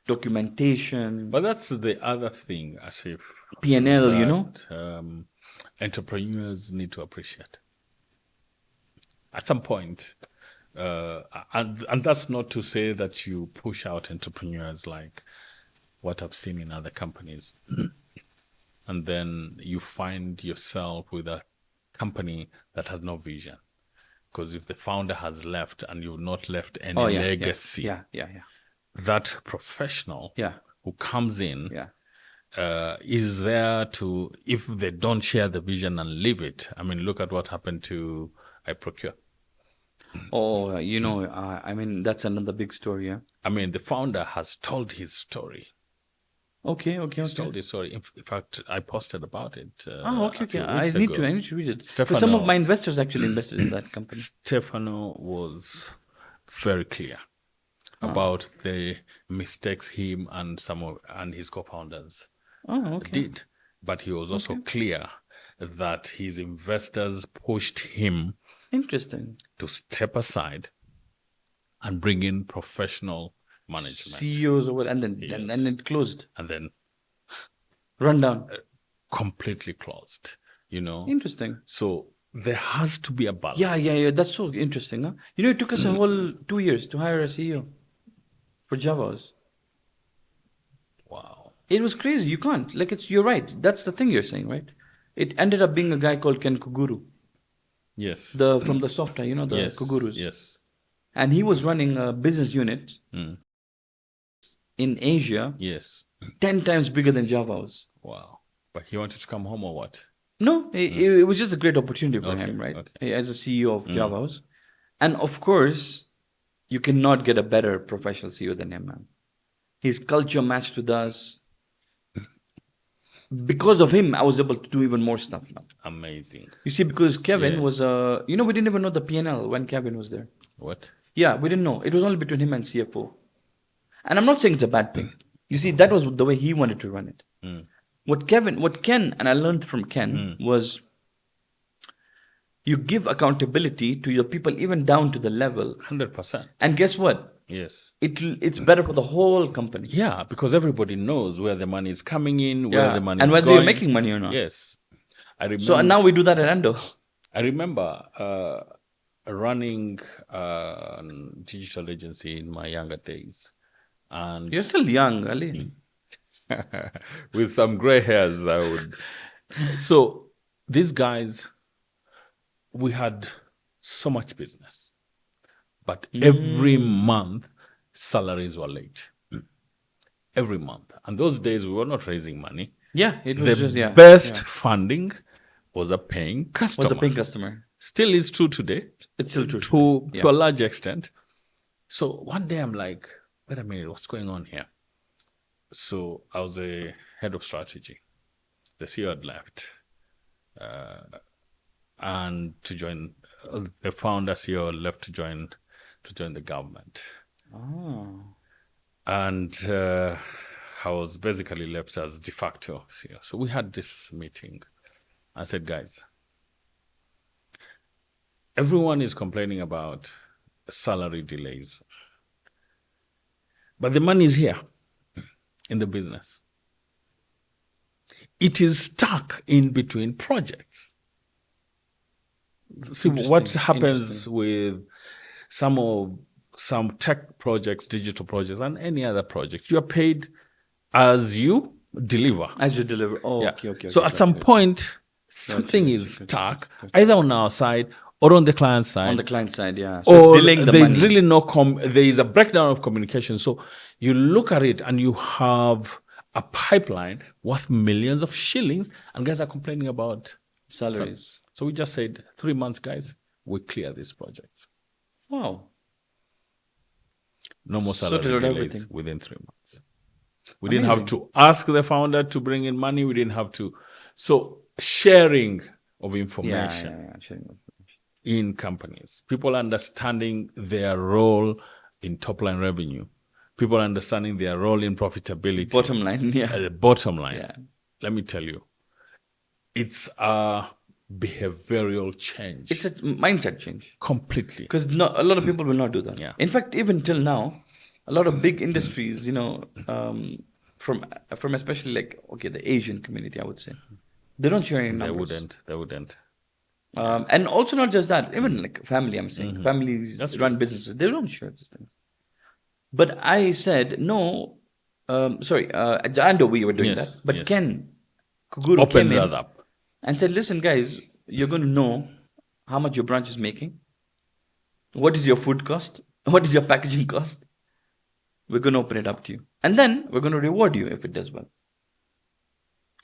Speaker 2: documentation,
Speaker 1: But that's the other thing, Asif,
Speaker 2: P&L, you know?
Speaker 1: that entrepreneurs need to appreciate. At some point, and that's not to say that you push out entrepreneurs like what I've seen in other companies, and then you find yourself with a company that has no vision. Because if the founder has left and you've not left any
Speaker 2: Oh, yeah, yeah,
Speaker 1: legacy,
Speaker 2: yeah.
Speaker 1: that professional
Speaker 2: Yeah.
Speaker 1: who comes in
Speaker 2: Yeah.
Speaker 1: is there to, if they don't share the vision and leave it. I mean, look at what happened to I Procure.
Speaker 2: Oh, you know, I mean, that's another big story, yeah.
Speaker 1: I mean, the founder has told his story.
Speaker 2: Okay.
Speaker 1: He's told his story. In fact, I posted about it
Speaker 2: Okay.
Speaker 1: a few
Speaker 2: I
Speaker 1: weeks
Speaker 2: need
Speaker 1: ago.
Speaker 2: to read it. Because
Speaker 1: Stefano,
Speaker 2: some of my investors actually invested in that company.
Speaker 1: Stefano was very clear about the mistakes him and and his co-founders did. But he was also clear that his investors pushed him
Speaker 2: Interesting.
Speaker 1: to step aside and bring in professional management.
Speaker 2: CEOs or what, and then it closed.
Speaker 1: And then
Speaker 2: Run down.
Speaker 1: Completely closed, you know.
Speaker 2: Interesting.
Speaker 1: So there has to be a balance.
Speaker 2: Yeah. That's so interesting, huh? You know, it took us a whole 2 years to hire a CEO for Javas.
Speaker 1: Wow.
Speaker 2: It was crazy. You can't. Like, you're right. That's the thing you're saying, right? It ended up being a guy called Ken Kuguru.
Speaker 1: Yes.
Speaker 2: From the software, you know, the Kugurus.
Speaker 1: Yes.
Speaker 2: And he was running a business unit in Asia.
Speaker 1: Yes.
Speaker 2: 10 times bigger than Java's.
Speaker 1: Wow. But he wanted to come home or what?
Speaker 2: No, it was just a great opportunity for him, right?
Speaker 1: Okay.
Speaker 2: As a CEO of Java's. And of course, you cannot get a better professional CEO than him, man. His culture matched with us. Because of him, I was able to do even more stuff now.
Speaker 1: Amazing.
Speaker 2: You see, because Kevin was, we didn't even know the P&L when Kevin was there.
Speaker 1: What?
Speaker 2: Yeah, we didn't know. It was only between him and CFO. And I'm not saying it's a bad thing. You see, that was the way he wanted to run it. What Ken, and I learned from Ken, was you give accountability to your people even down to the level.
Speaker 1: 100%.
Speaker 2: And guess what?
Speaker 1: Yes.
Speaker 2: It's better for the whole company.
Speaker 1: Yeah, because everybody knows where the money is coming in, where the money is
Speaker 2: and
Speaker 1: going.
Speaker 2: whether you're making money or not.
Speaker 1: Yes. I remember.
Speaker 2: So now we do that at ANDO.
Speaker 1: I remember running a digital agency in my younger days. And
Speaker 2: You're still young, Ali.
Speaker 1: with some gray hairs, I would. So these guys, we had so much business. But every month, salaries were late. Every month. And those days, we were not raising money.
Speaker 2: Yeah, it was
Speaker 1: the best funding was a paying customer. Still is true today.
Speaker 2: It's still true.
Speaker 1: To a large extent. So one day I'm like, wait a minute, what's going on here? So I was a head of strategy. The CEO had left. And to join, the founder CEO left to join the government. And I was basically left as de facto CEO. So we had this meeting. I said, guys, everyone is complaining about salary delays. But the money is here in the business. It is stuck in between projects. See what happens with some tech projects, digital projects, and any other project. You are paid as you deliver.
Speaker 2: Okay.
Speaker 1: So at some point, something is stuck, either on our side or on the client side.
Speaker 2: On the client side, yeah. So
Speaker 1: or
Speaker 2: it's delaying the
Speaker 1: there's
Speaker 2: money.
Speaker 1: really there is a breakdown of communication. So you look at it and you have a pipeline worth millions of shillings, and guys are complaining about
Speaker 2: salaries.
Speaker 1: So we just said, 3 months, guys, we clear these projects.
Speaker 2: Wow.
Speaker 1: No more salary delays within 3 months. We
Speaker 2: Amazing.
Speaker 1: didn't have to ask the founder to bring in money. We didn't have to. So sharing of information in companies. People understanding their role in top-line revenue. People understanding their role in profitability.
Speaker 2: Bottom line,
Speaker 1: The bottom line.
Speaker 2: Yeah.
Speaker 1: Let me tell you, it's a behavioral change.
Speaker 2: It's a mindset change.
Speaker 1: Completely.
Speaker 2: Because a lot of people will not do that.
Speaker 1: Yeah.
Speaker 2: In fact, even till now, A lot of big industries, from especially like, okay, the Asian community, I would say, they don't share any numbers.
Speaker 1: They wouldn't.
Speaker 2: And also not just that, even like family, I'm saying, families
Speaker 1: That's
Speaker 2: run
Speaker 1: true.
Speaker 2: businesses, they don't share these things. But I said, no, sorry, at Ando we were doing
Speaker 1: Yes,
Speaker 2: that. But
Speaker 1: yes.
Speaker 2: Ken Kuguru
Speaker 1: Open
Speaker 2: came
Speaker 1: that
Speaker 2: in
Speaker 1: up.
Speaker 2: and said, listen, guys, you're going to know how much your branch is making. What is your food cost? What is your packaging cost? We're going to open it up to you. And then we're going to reward you if it does well.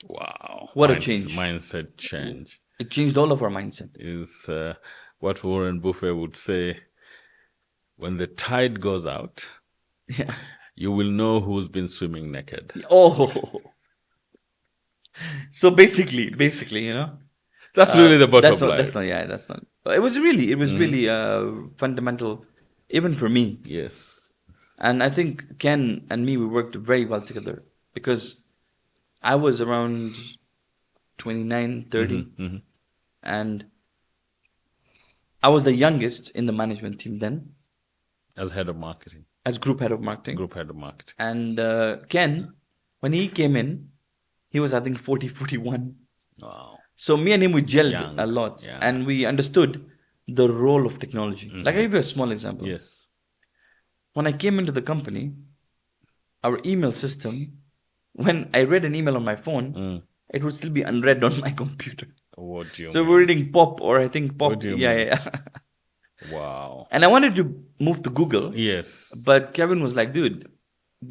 Speaker 1: Wow.
Speaker 2: What a change.
Speaker 1: Mindset change.
Speaker 2: It changed all of our mindset.
Speaker 1: Is what Warren Buffett would say, when the tide goes out,
Speaker 2: Yeah.
Speaker 1: you will know who's been swimming naked.
Speaker 2: Oh. So basically,
Speaker 1: That's really the bottom line.
Speaker 2: That's not. It was really fundamental, even for me.
Speaker 1: Yes.
Speaker 2: And I think Ken and me, we worked very well together because I was around 29, 30, and I was the youngest in the management team then.
Speaker 1: As head of marketing.
Speaker 2: As group head of marketing.
Speaker 1: Group head of marketing.
Speaker 2: And Ken, when he came in, he was, I think, 40, 41.
Speaker 1: Wow.
Speaker 2: So me and him, we gelled a lot.
Speaker 1: Yeah.
Speaker 2: And we understood the role of technology. Like, I'll give you a small example.
Speaker 1: Yes.
Speaker 2: When I came into the company, our email system, when I read an email on my phone, it would still be unread on my computer.
Speaker 1: What do you
Speaker 2: So
Speaker 1: mean?
Speaker 2: we're reading Pop, or I think Pop.
Speaker 1: What do you mean?
Speaker 2: Yeah.
Speaker 1: Wow.
Speaker 2: And I wanted to move to Google.
Speaker 1: Yes.
Speaker 2: But Kevin was like, dude,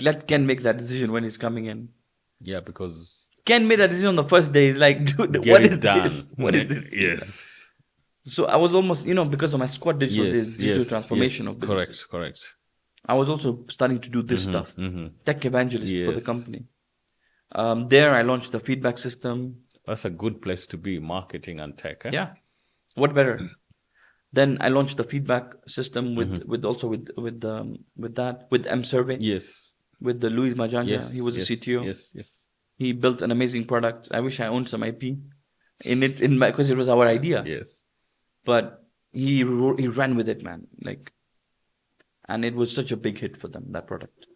Speaker 2: let Ken make that decision when he's coming in.
Speaker 1: Yeah, because
Speaker 2: Ken made that decision on the first day. He's like, dude, what is this? What is this?
Speaker 1: Yes.
Speaker 2: So I was almost, because of my squad digital transformation of businesses.
Speaker 1: Correct.
Speaker 2: I was also starting to do this stuff. Tech evangelist for the company. There I launched the feedback system.
Speaker 1: That's a good place to be, marketing and tech. Eh?
Speaker 2: Yeah. What better? Then I launched the feedback system with M Survey.
Speaker 1: Yes.
Speaker 2: With the Louis Majanja.
Speaker 1: Yes.
Speaker 2: He was the CTO.
Speaker 1: Yes.
Speaker 2: He built an amazing product. I wish I owned some IP in it, because it was our idea.
Speaker 1: Yes.
Speaker 2: But he ran with it, man. And it was such a big hit for them, that product.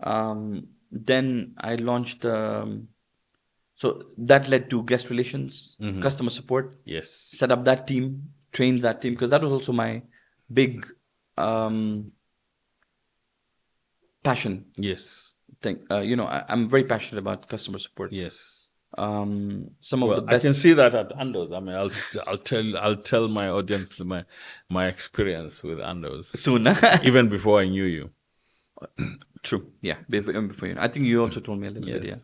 Speaker 2: Then I launched. So that led to guest relations, customer support.
Speaker 1: Yes.
Speaker 2: Set up that team, trained that team, because that was also my big passion.
Speaker 1: Yes.
Speaker 2: Thing. I'm very passionate about customer support.
Speaker 1: Yes.
Speaker 2: Some of the best.
Speaker 1: I can see that at Ando's. I mean, I'll tell my audience my experience with Ando's
Speaker 2: Soon.
Speaker 1: even before I knew you.
Speaker 2: True. Yeah. Before you. I think you also told me a little bit. Yeah.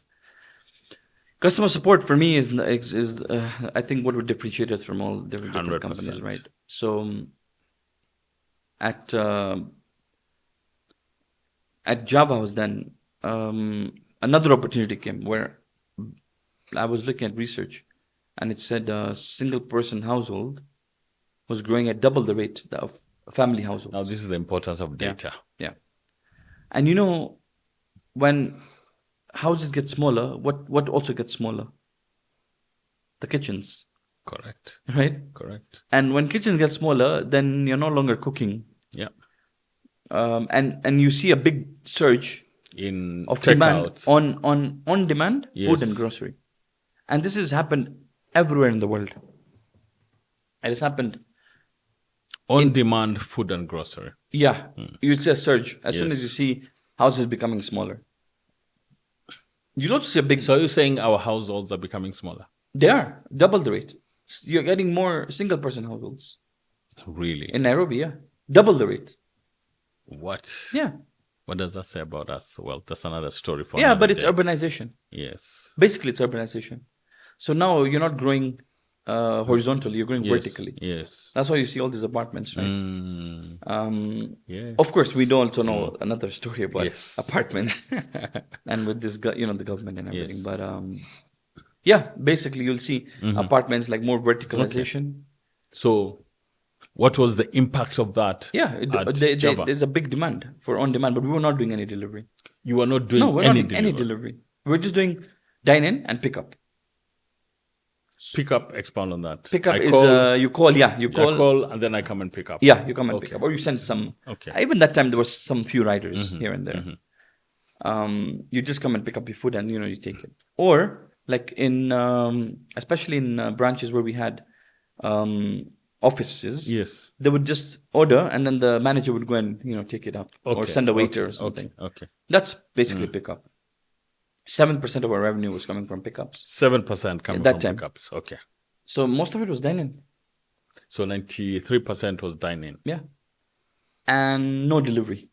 Speaker 2: Customer support for me is I think what would differentiate us from all different
Speaker 1: 100%.
Speaker 2: companies, right? So at Java House then, another opportunity came where I was looking at research, and it said a single person household was growing at double the rate of family households.
Speaker 1: Now this is the importance of data.
Speaker 2: Yeah. And when houses get smaller, what also gets smaller? The kitchens.
Speaker 1: Correct.
Speaker 2: Right?
Speaker 1: Correct.
Speaker 2: And when kitchens get smaller, then you're no longer cooking.
Speaker 1: Yeah.
Speaker 2: And you see a big surge
Speaker 1: of
Speaker 2: demand
Speaker 1: checkouts.
Speaker 2: on demand food and grocery. And this has happened everywhere in the world. It has happened
Speaker 1: on demand food and grocery.
Speaker 2: Yeah. You'd see a surge as soon as you see houses becoming smaller. You'll also see a big...
Speaker 1: So you're saying our households are becoming smaller?
Speaker 2: They are. Double the rate. You're getting more single person households.
Speaker 1: Really?
Speaker 2: In Nairobi, yeah. Double the rate.
Speaker 1: What?
Speaker 2: Yeah.
Speaker 1: What does that say about us? Well, that's another story for
Speaker 2: Yeah, but it's
Speaker 1: day.
Speaker 2: urbanization.
Speaker 1: Yes.
Speaker 2: Basically, it's urbanization. So now you're not growing horizontally, you're growing vertically.
Speaker 1: Yes.
Speaker 2: That's why you see all these apartments, right?
Speaker 1: Yes.
Speaker 2: Of course, we don't also know another story about apartments and with this, the government and everything. But yeah, basically you'll see apartments like more verticalization.
Speaker 1: Okay. So what was the impact of that?
Speaker 2: Yeah, there's a big demand for on-demand, but we were not doing any delivery.
Speaker 1: You were not doing
Speaker 2: any delivery. We were just doing dine-in and pick-up.
Speaker 1: Pick up, expand on that.
Speaker 2: Pickup
Speaker 1: I
Speaker 2: is
Speaker 1: call,
Speaker 2: you call, yeah, you
Speaker 1: I
Speaker 2: call,
Speaker 1: call, and then I come and pick up.
Speaker 2: yeah, you come and
Speaker 1: Okay.
Speaker 2: pick up, or you send some.
Speaker 1: Okay.
Speaker 2: Even that time there was some few riders here and there. You just come and pick up your food, and you take it. Or like in especially in branches where we had offices,
Speaker 1: Yes.
Speaker 2: they would just order, and then the manager would go and take it up, or
Speaker 1: Okay.
Speaker 2: send a waiter or something.
Speaker 1: Okay.
Speaker 2: That's basically pickup. 7% of our revenue was coming from pickups.
Speaker 1: 7% coming
Speaker 2: that
Speaker 1: from
Speaker 2: time.
Speaker 1: pickups. Okay.
Speaker 2: So most of it was dine-in.
Speaker 1: So 93% was dine-in.
Speaker 2: Yeah. And no delivery.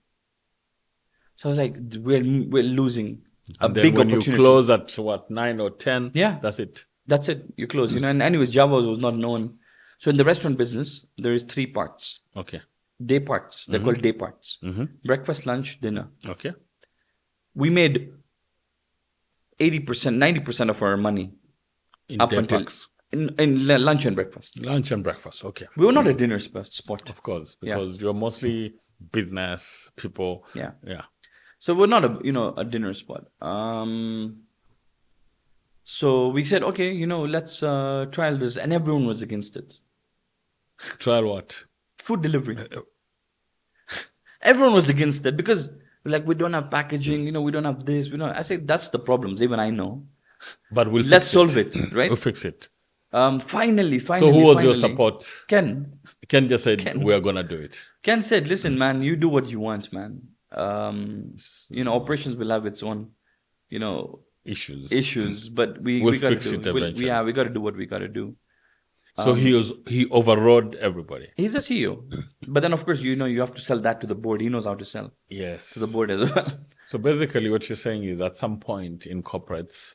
Speaker 2: So I was like, we're losing a
Speaker 1: And then
Speaker 2: big
Speaker 1: when
Speaker 2: opportunity.
Speaker 1: you close at what, 9 or 10?
Speaker 2: Yeah.
Speaker 1: That's it.
Speaker 2: That's it. You close. And anyways, Java was not known. So in the restaurant business, there is 3 parts.
Speaker 1: Okay.
Speaker 2: Day parts. They're called day parts. Breakfast, lunch, dinner.
Speaker 1: Okay.
Speaker 2: We made 80%, 90% of our money
Speaker 1: In
Speaker 2: up
Speaker 1: day
Speaker 2: until
Speaker 1: packs.
Speaker 2: in lunch and breakfast.
Speaker 1: Lunch and breakfast. Okay.
Speaker 2: We were not a dinner spot.
Speaker 1: Of course, because you're mostly business people.
Speaker 2: Yeah.
Speaker 1: Yeah.
Speaker 2: So we're not a dinner spot. So we said, okay, let's trial this, and everyone was against it.
Speaker 1: Trial what?
Speaker 2: Food delivery. Everyone was against it because we don't have packaging, we don't have this, I said that's the problems, even I know.
Speaker 1: But
Speaker 2: let's solve it, right?
Speaker 1: We'll fix it.
Speaker 2: Finally.
Speaker 1: So who was your support?
Speaker 2: Ken.
Speaker 1: Ken just said, we are going to do it.
Speaker 2: Ken said, listen, man, you do what you want, man. Operations will have its own, issues, but we got
Speaker 1: fix
Speaker 2: to
Speaker 1: it
Speaker 2: do.
Speaker 1: eventually.
Speaker 2: We got to do what we got to do.
Speaker 1: So he overrode everybody.
Speaker 2: He's a CEO, but then of course you have to sell that to the board. He knows how to sell
Speaker 1: Yes.
Speaker 2: to the board as well.
Speaker 1: So basically, what you're saying is, at some point in corporates,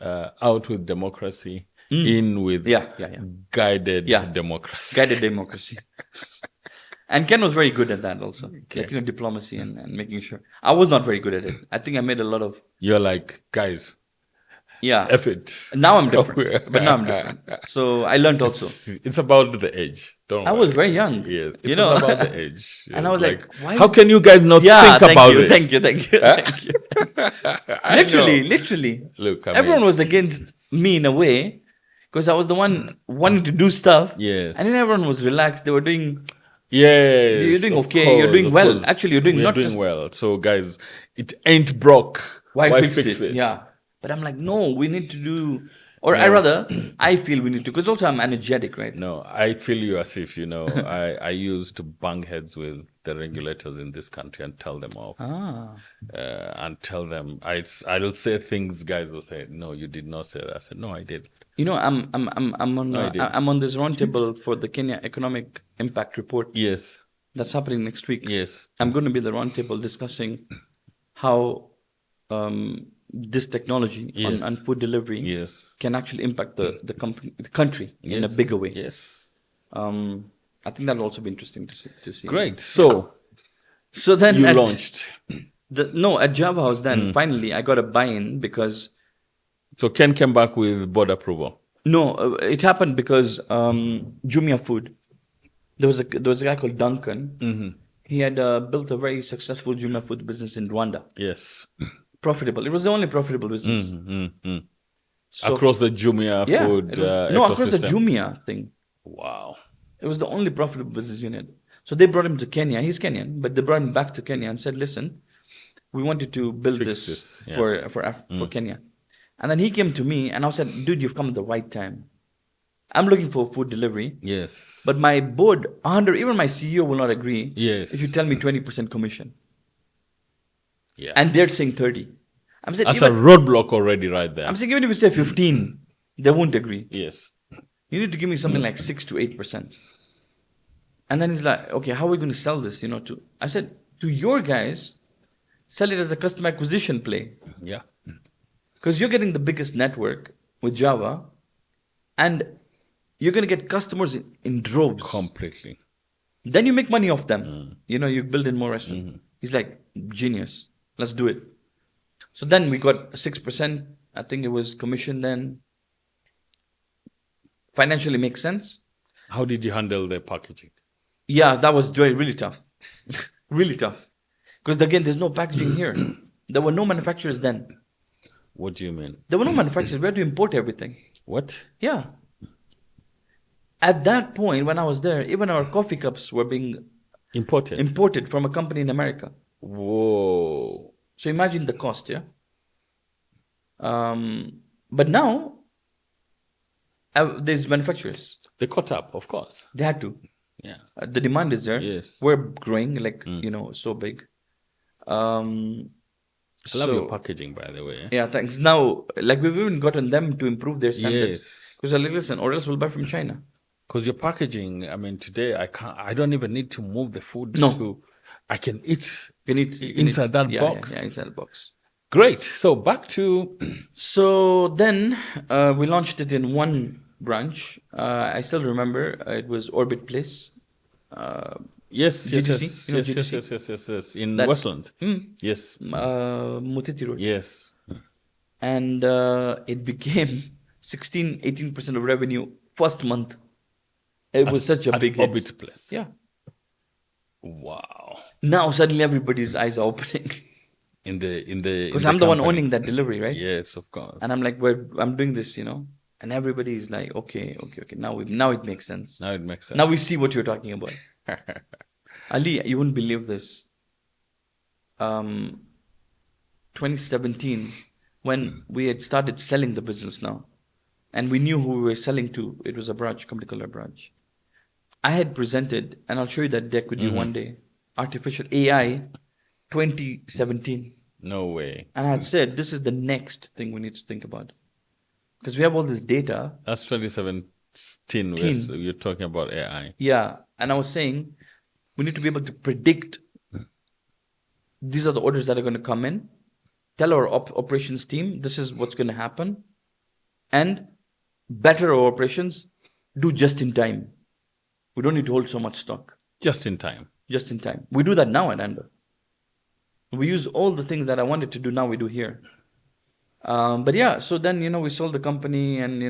Speaker 1: out with democracy, in with guided democracy.
Speaker 2: Guided democracy. And Ken was very good at that also, diplomacy and making sure. I was not very good at it. I think I made a lot of.
Speaker 1: You're like, guys.
Speaker 2: Yeah.
Speaker 1: F it.
Speaker 2: Now I'm different. But now I'm different. So I learned also.
Speaker 1: It's about the age. Don't worry.
Speaker 2: I was very young.
Speaker 1: Yeah. It's about the age.
Speaker 2: And I was like, why
Speaker 1: how can you guys not think about this?
Speaker 2: Thank you. Literally.
Speaker 1: Look,
Speaker 2: everyone was against me in a way because I was the one wanting to do stuff.
Speaker 1: Yes.
Speaker 2: And then everyone was relaxed. They were doing.
Speaker 1: Yes.
Speaker 2: You're doing okay. You're doing well.
Speaker 1: Course.
Speaker 2: Actually, you're doing
Speaker 1: We're
Speaker 2: not
Speaker 1: doing
Speaker 2: just
Speaker 1: well. So guys, it ain't broke.
Speaker 2: Why fix it? Yeah. But I'm like, no, we need to do, or I feel we need to, because also I'm energetic, right?
Speaker 1: No, I feel you, Asif. I used to bang heads with the regulators in this country and tell them off. And tell them, I'll say things guys will say, no, you did not say that. I said, no, I did.
Speaker 2: I'm on this roundtable for the Kenya Economic Impact Report.
Speaker 1: Yes.
Speaker 2: That's happening next week.
Speaker 1: Yes.
Speaker 2: I'm going to be the roundtable discussing how this technology on food delivery can actually impact the country in a bigger way.
Speaker 1: Yes.
Speaker 2: I think that'll also be interesting to see.
Speaker 1: Great. So
Speaker 2: then
Speaker 1: you launched.
Speaker 2: At Java House then finally I got a buy-in because.
Speaker 1: So Ken came back with board approval.
Speaker 2: No, it happened because Jumia Food. There was a guy called Duncan.
Speaker 1: Mm-hmm.
Speaker 2: He had built a very successful Jumia Food business in Rwanda.
Speaker 1: Yes.
Speaker 2: Profitable. It was the only profitable business.
Speaker 1: So, across the Jumia food ecosystem.
Speaker 2: Across the Jumia thing.
Speaker 1: Wow.
Speaker 2: It was the only profitable business unit. So they brought him to Kenya. He's Kenyan, but they brought him back to Kenya and said, "Listen, we wanted to build this for Kenya." And then he came to me and I said, "Dude, you've come at the right time. I'm looking for food delivery.
Speaker 1: Yes.
Speaker 2: But my board, even my CEO will not agree.
Speaker 1: Yes.
Speaker 2: If you tell me 20% commission."
Speaker 1: Yeah.
Speaker 2: And they're saying 30. I'm saying
Speaker 1: that's a roadblock already right there.
Speaker 2: I'm saying even if you say 15, they won't agree.
Speaker 1: Yes.
Speaker 2: You need to give me something like 6 to 8%. And then he's like, okay, how are we going to sell this? I said, to your guys, sell it as a customer acquisition play.
Speaker 1: Yeah.
Speaker 2: Because you're getting the biggest network with Java, and you're going to get customers in droves.
Speaker 1: Completely.
Speaker 2: Then you make money off them. You build in more restaurants. He's like, genius. Let's do it. So then we got 6%. I think it was commission then. Financially makes sense.
Speaker 1: How did you handle the packaging?
Speaker 2: Yeah, that was really tough. Really tough. Because again, there's no packaging here. There were no manufacturers then.
Speaker 1: What do you mean?
Speaker 2: There were no manufacturers. We had to import everything.
Speaker 1: What?
Speaker 2: Yeah. At that point, when I was there, even our coffee cups were being imported from a company in America.
Speaker 1: Whoa.
Speaker 2: So imagine the cost, yeah? But now, there's manufacturers.
Speaker 1: They caught up, of course.
Speaker 2: They had to.
Speaker 1: Yeah.
Speaker 2: The demand is there.
Speaker 1: Yes.
Speaker 2: We're growing, like, so big.
Speaker 1: I love your packaging, by the way.
Speaker 2: Yeah, thanks. Now, like, we've even gotten them to improve their standards.
Speaker 1: Yes.
Speaker 2: Because, like, listen, or else we'll buy from China.
Speaker 1: Because your packaging, I mean, today I don't even need to move the food
Speaker 2: No.
Speaker 1: I can eat
Speaker 2: inside
Speaker 1: that box.
Speaker 2: Yeah, inside the box.
Speaker 1: Great. So back to...
Speaker 2: So then we launched it in one branch. I still remember it was Orbit Place.
Speaker 1: Yes.
Speaker 2: GTC?
Speaker 1: In Westland. Yes.
Speaker 2: Mutiti Road.
Speaker 1: Yes.
Speaker 2: And it became 16-18% of revenue first month. It was such a big hit.
Speaker 1: Orbit Place.
Speaker 2: Yeah.
Speaker 1: Wow.
Speaker 2: Now suddenly everybody's eyes are opening. Because I'm the one owning that delivery, right?
Speaker 1: Yes, of course.
Speaker 2: And I'm like, I'm doing this, and everybody's like, okay. Now it makes sense. Now we see what you're talking about. Ali, you wouldn't believe this. 2017, when we had started selling the business now, and we knew who we were selling to, it was a branch, company called a branch. I had presented, and I'll show you that deck with you one day, Artificial AI 2017.
Speaker 1: No way.
Speaker 2: And I had said, this is the next thing we need to think about. Because we have all this data.
Speaker 1: That's 2017, you're talking about AI.
Speaker 2: Yeah. And I was saying, we need to be able to predict these are the orders that are going to come in. Tell our operations team, this is what's going to happen. And better our operations, do just in time. We don't need to hold so much stock.
Speaker 1: Just in time.
Speaker 2: Just in time. We do that now at ANDO. We use all the things that I wanted to do now, we do here. But yeah, so then, we sold the company and,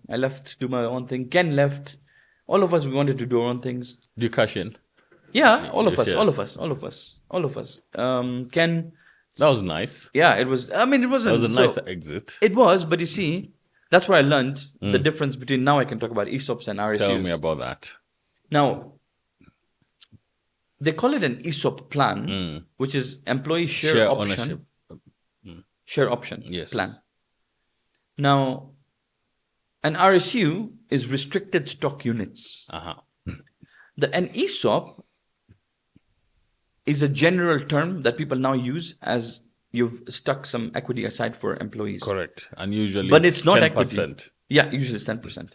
Speaker 2: I left to do my own thing. Ken left. All of us, we wanted to do our own things.
Speaker 1: Do you cash in?
Speaker 2: Yeah, all of us. Ken.
Speaker 1: That was nice.
Speaker 2: Yeah, it was. I mean, it wasn't.
Speaker 1: That was a nice exit.
Speaker 2: It was, but you see, that's where I learned the difference between now I can talk about ESOPs and RSUs.
Speaker 1: Tell me about that.
Speaker 2: Now, they call it an ESOP plan, which is employee share option.
Speaker 1: Ownership.
Speaker 2: Share option
Speaker 1: Yes.
Speaker 2: plan. Now, an RSU is restricted stock units. An ESOP is a general term that people now use as you've stuck some equity aside for employees.
Speaker 1: Correct. And usually
Speaker 2: but it's not
Speaker 1: 10%.
Speaker 2: Equity. Yeah, usually it's 10%.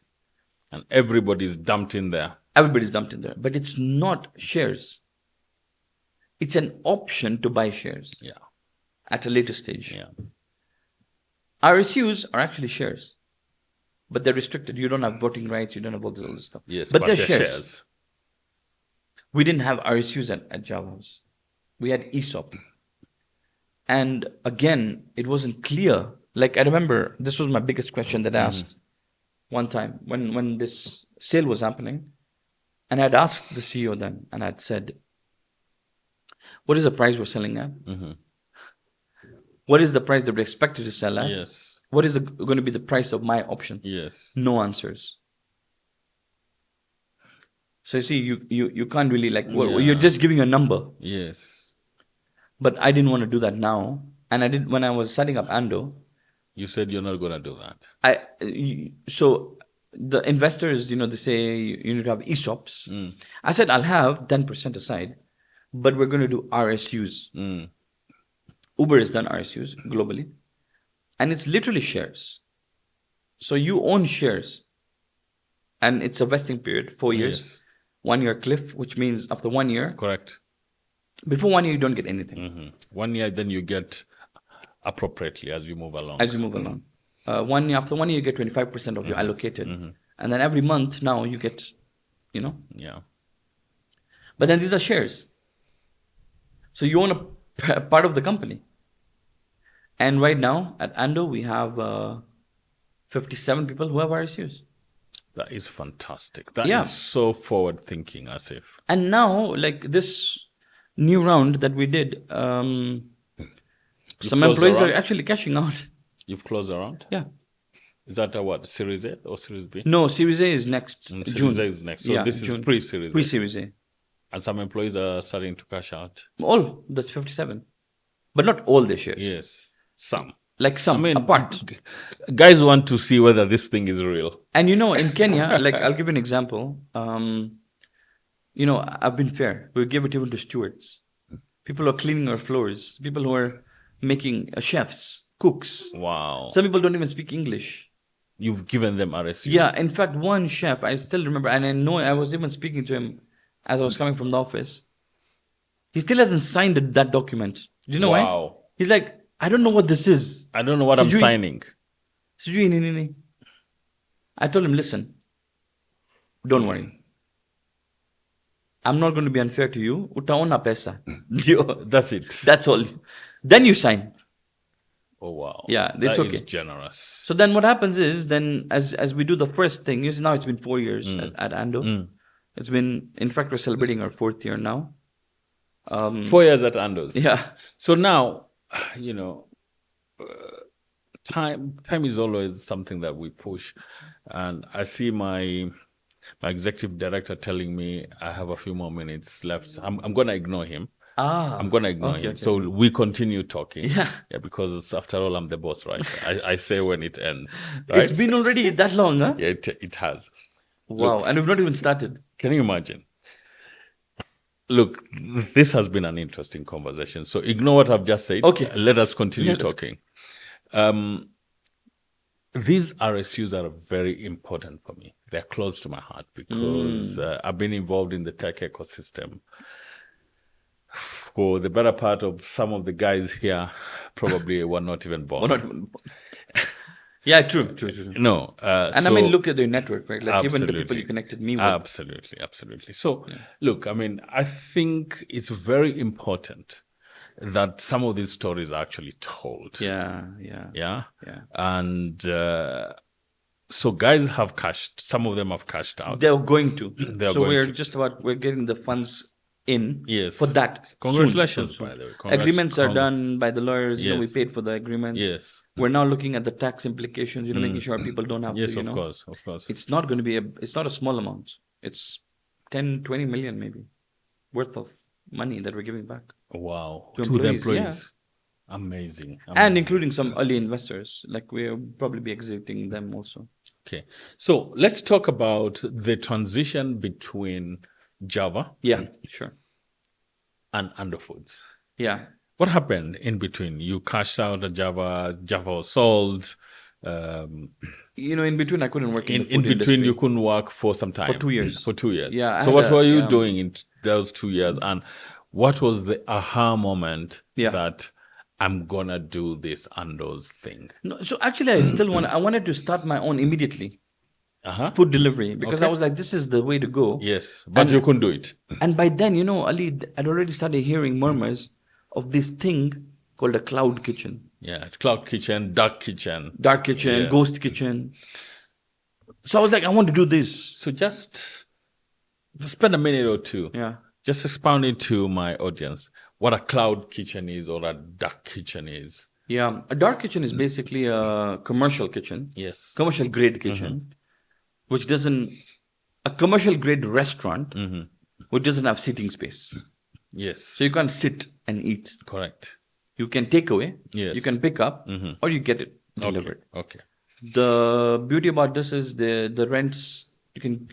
Speaker 1: And everybody's dumped in there.
Speaker 2: Everybody's dumped in there. But it's not shares. It's an option to buy shares.
Speaker 1: Yeah.
Speaker 2: At a later stage.
Speaker 1: Yeah.
Speaker 2: RSUs are actually shares. But they're restricted. You don't have voting rights. You don't have all this stuff.
Speaker 1: Yes,
Speaker 2: but they're shares. We didn't have RSUs at Java House. We had ESOP. And again, it wasn't clear. Like, I remember this was my biggest question that I asked one time when this sale was happening. And I'd asked the CEO then, and I'd said, what is the price we're selling at? What is the price that we're expected to sell at?
Speaker 1: Yes.
Speaker 2: What is going to be the price of my option?
Speaker 1: Yes.
Speaker 2: No answers. So you see, you can't really you're just giving a number.
Speaker 1: Yes.
Speaker 2: But I didn't want to do that now. And I did when I was setting up ANDO.
Speaker 1: You said you're not going to do that.
Speaker 2: So the investors, they say you need to have ESOPs. I said, I'll have 10% aside, but we're going to do RSUs. Uber has done RSUs globally. And it's literally shares. So you own shares. And it's a vesting period, 4 years.
Speaker 1: Yes.
Speaker 2: 1 year cliff, which means after 1 year.
Speaker 1: Correct.
Speaker 2: Before 1 year, you don't get anything.
Speaker 1: 1 year, then you get appropriately as you move along.
Speaker 2: As you move along. After 1 year, you get 25% of your allocated. And then every month now you get,
Speaker 1: Yeah.
Speaker 2: But then these are shares. So you own a part of the company. And right now at ANDO, we have 57 people who have RSUs.
Speaker 1: That is fantastic. That is so forward thinking, Asif.
Speaker 2: And now, like this new round that we did, some employees are actually cashing out.
Speaker 1: You've closed a round?
Speaker 2: Yeah.
Speaker 1: Is that a what? Series A or Series B?
Speaker 2: No, Series A is next
Speaker 1: Series
Speaker 2: June.
Speaker 1: A is next. So
Speaker 2: Yeah,
Speaker 1: this is
Speaker 2: June.
Speaker 1: pre-Series A.
Speaker 2: Pre-Series A.
Speaker 1: And some employees are starting to cash out.
Speaker 2: All, that's 57. But not all the shares.
Speaker 1: Yes, some.
Speaker 2: Like some, apart.
Speaker 1: Guys want to see whether this thing is real.
Speaker 2: And in Kenya, like I'll give you an example. I've been fair. We give it even to stewards. People who are cleaning our floors. People who are making chefs, cooks.
Speaker 1: Wow.
Speaker 2: Some people don't even speak English.
Speaker 1: You've given them RSUs.
Speaker 2: Yeah, in fact, one chef, I still remember, and I know I was even speaking to him as I was coming from the office. He still hasn't signed that document. Do you know why? He's like, I don't know what this is.
Speaker 1: I don't know what I'm signing.
Speaker 2: I told him, listen, don't worry. I'm not going to be unfair to you. Utaona pesa.
Speaker 1: That's it.
Speaker 2: That's all. Then you sign.
Speaker 1: Oh, wow.
Speaker 2: Yeah, it's
Speaker 1: that
Speaker 2: okay.
Speaker 1: Is generous.
Speaker 2: So then what happens is, then as we do the first thing, now it's been 4 years at ANDO. It's been, in fact, we're celebrating our 4th year now.
Speaker 1: 4 years at ANDO's.
Speaker 2: Yeah.
Speaker 1: So now, time is always something that we push. And I see my executive director telling me I have a few more minutes left. I'm going to ignore him. I'm going to ignore him. So we continue talking.
Speaker 2: Yeah.
Speaker 1: Yeah, because after all, I'm the boss, right? I say when it ends. Right?
Speaker 2: It's been already that long, huh?
Speaker 1: Yeah, it has.
Speaker 2: Wow.
Speaker 1: Look,
Speaker 2: and we've not even started.
Speaker 1: Can you imagine? Look, this has been an interesting conversation. So ignore what I've just said.
Speaker 2: Okay.
Speaker 1: Let us continue talking. These RSUs are very important for me. They're close to my heart because I've been involved in the tech ecosystem for the better part of some of the guys here probably were not even born.
Speaker 2: Yeah, true.
Speaker 1: No.
Speaker 2: And I mean, look at the network, right? Like
Speaker 1: absolutely.
Speaker 2: Even the people you connected me with.
Speaker 1: Absolutely. So, look, I mean, I think it's very important that some of these stories are actually told.
Speaker 2: Yeah.
Speaker 1: And so guys have cashed, some of them have cashed out.
Speaker 2: They're going to. We're getting the funds in for that.
Speaker 1: Congratulations,
Speaker 2: soon.
Speaker 1: By the way.
Speaker 2: Agreements are done by the lawyers. We paid for the agreements.
Speaker 1: Yes.
Speaker 2: We're now looking at the tax implications, making sure people don't have to,
Speaker 1: Yes, of course.
Speaker 2: It's not going to be it's not a small amount. It's 10, 20 million maybe worth of money that we're giving back.
Speaker 1: Wow. To the employees. Yeah. Amazing.
Speaker 2: And including some early investors. Like we'll probably be exiting them also.
Speaker 1: Okay. So let's talk about the transition between Java.
Speaker 2: Yeah, sure.
Speaker 1: And ANDO Foods.
Speaker 2: Yeah.
Speaker 1: What happened in between? You cashed out a Java was sold.
Speaker 2: In between I couldn't work in the food
Speaker 1: between
Speaker 2: industry.
Speaker 1: You couldn't work for some time.
Speaker 2: For 2 years.
Speaker 1: For 2 years.
Speaker 2: Yeah.
Speaker 1: So what were you doing in those 2 years? And what was the aha moment that I'm gonna do this ANDO's thing?
Speaker 2: No, so actually I wanted to start my own immediately. Food delivery, because I was like, this is the way to go.
Speaker 1: Yes, but you couldn't do it.
Speaker 2: And by then, Ali, I'd already started hearing murmurs of this thing called a cloud kitchen.
Speaker 1: Yeah, cloud kitchen, dark kitchen.
Speaker 2: Yes. Ghost kitchen. So I was like, I want to do this.
Speaker 1: So just spend a minute or two.
Speaker 2: Yeah.
Speaker 1: Just expounding to my audience what a cloud kitchen is or a dark kitchen is.
Speaker 2: Yeah, a dark kitchen is basically a commercial kitchen.
Speaker 1: Yes.
Speaker 2: Commercial grade kitchen. Which a commercial grade restaurant, which doesn't have seating space.
Speaker 1: Yes.
Speaker 2: So you can't sit and eat.
Speaker 1: Correct.
Speaker 2: You can take away.
Speaker 1: Yes.
Speaker 2: You can pick up, or you get it delivered.
Speaker 1: Okay.
Speaker 2: The beauty about this is the rents. You can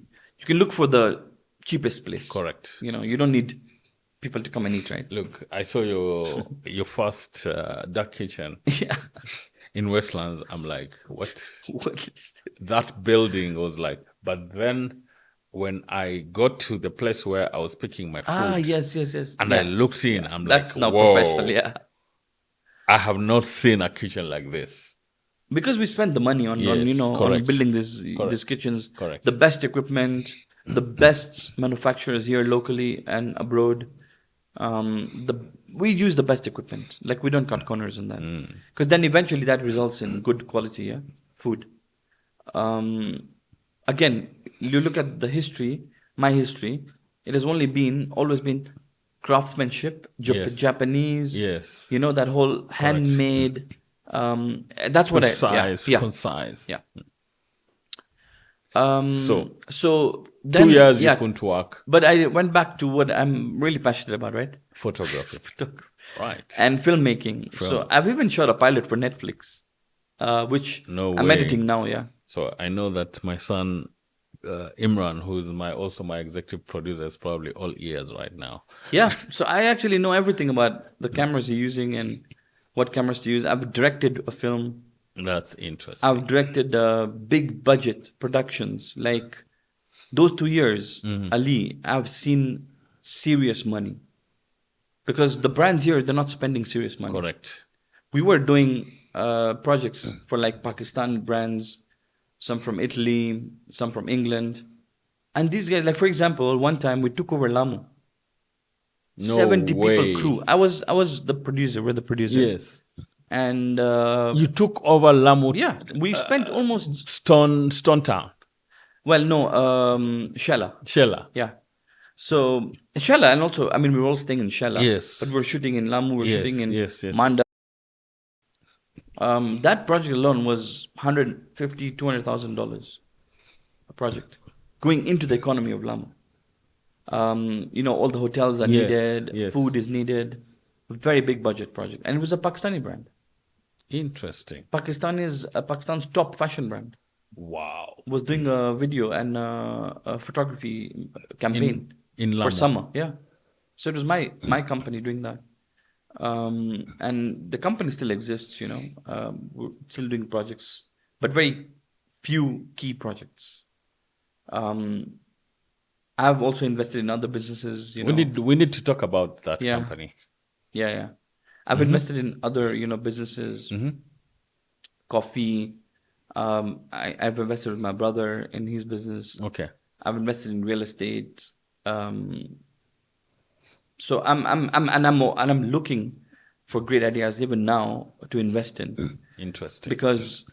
Speaker 2: look for the cheapest place.
Speaker 1: Correct.
Speaker 2: You don't need people to come and eat, right?
Speaker 1: Look, I saw your first dark kitchen.
Speaker 2: Yeah.
Speaker 1: In Westlands, I'm like, what?
Speaker 2: What is
Speaker 1: that building was like. But then when I got to the place where I was picking my food.
Speaker 2: Yes.
Speaker 1: And I looked in, I'm
Speaker 2: That's
Speaker 1: like,
Speaker 2: now
Speaker 1: whoa.
Speaker 2: Professional, yeah.
Speaker 1: I have not seen a kitchen like this.
Speaker 2: Because we spent the money on building these kitchens.
Speaker 1: Correct.
Speaker 2: The best equipment, the best manufacturers here locally and abroad. We use the best equipment. Like we don't cut corners on that. Because then eventually that results in good quality food. Again, you look at the history, my history, it has always been craftsmanship, Japanese.
Speaker 1: Yes.
Speaker 2: That whole handmade That's what
Speaker 1: concise.
Speaker 2: Yeah.
Speaker 1: So
Speaker 2: So
Speaker 1: 2
Speaker 2: then,
Speaker 1: years you couldn't work.
Speaker 2: But I went back to what I'm really passionate about, right?
Speaker 1: Photography. Right.
Speaker 2: And filmmaking. So I've even shot a pilot for Netflix, which I'm editing now, yeah.
Speaker 1: So I know that my son, Imran, who is also my executive producer, is probably all ears right now.
Speaker 2: Yeah. So I actually know everything about the cameras you're using and what cameras to use. I've directed a film.
Speaker 1: That's interesting.
Speaker 2: I've directed big budget productions. Like those 2 years, Ali, I've seen serious money. Because the brands here, they're not spending serious money.
Speaker 1: Correct.
Speaker 2: We were doing projects for like Pakistani brands, some from Italy, some from England. And these guys, like for example, one time we took over Lamu. 70 people crew. I was the producer. We're the producers.
Speaker 1: Yes.
Speaker 2: And
Speaker 1: you took over Lamu.
Speaker 2: Yeah, we spent almost
Speaker 1: Stone Town.
Speaker 2: Well, no, Shella. Yeah. So Shella, and also, I mean, we were all staying in Shella.
Speaker 1: Yes.
Speaker 2: But we were shooting in Lamu. We were shooting in Manda.
Speaker 1: Yes.
Speaker 2: That project alone was $150,000-$200,000 a project going into the economy of Lamu. All the hotels are needed, food is needed. A very big budget project, and it was a Pakistani brand.
Speaker 1: Interesting.
Speaker 2: Pakistan's top fashion brand.
Speaker 1: Wow.
Speaker 2: Was doing a video and a photography campaign
Speaker 1: in Lamu.
Speaker 2: For summer. Yeah. So it was my company doing that. And the company still exists, we're still doing projects, but very few key projects. I've also invested in other businesses,
Speaker 1: We need to talk about that company.
Speaker 2: Yeah. I've invested in other, businesses, coffee. I've invested with my brother in his business.
Speaker 1: Okay.
Speaker 2: I've invested in real estate. So I'm looking for great ideas even now to invest in.
Speaker 1: Interesting.
Speaker 2: Because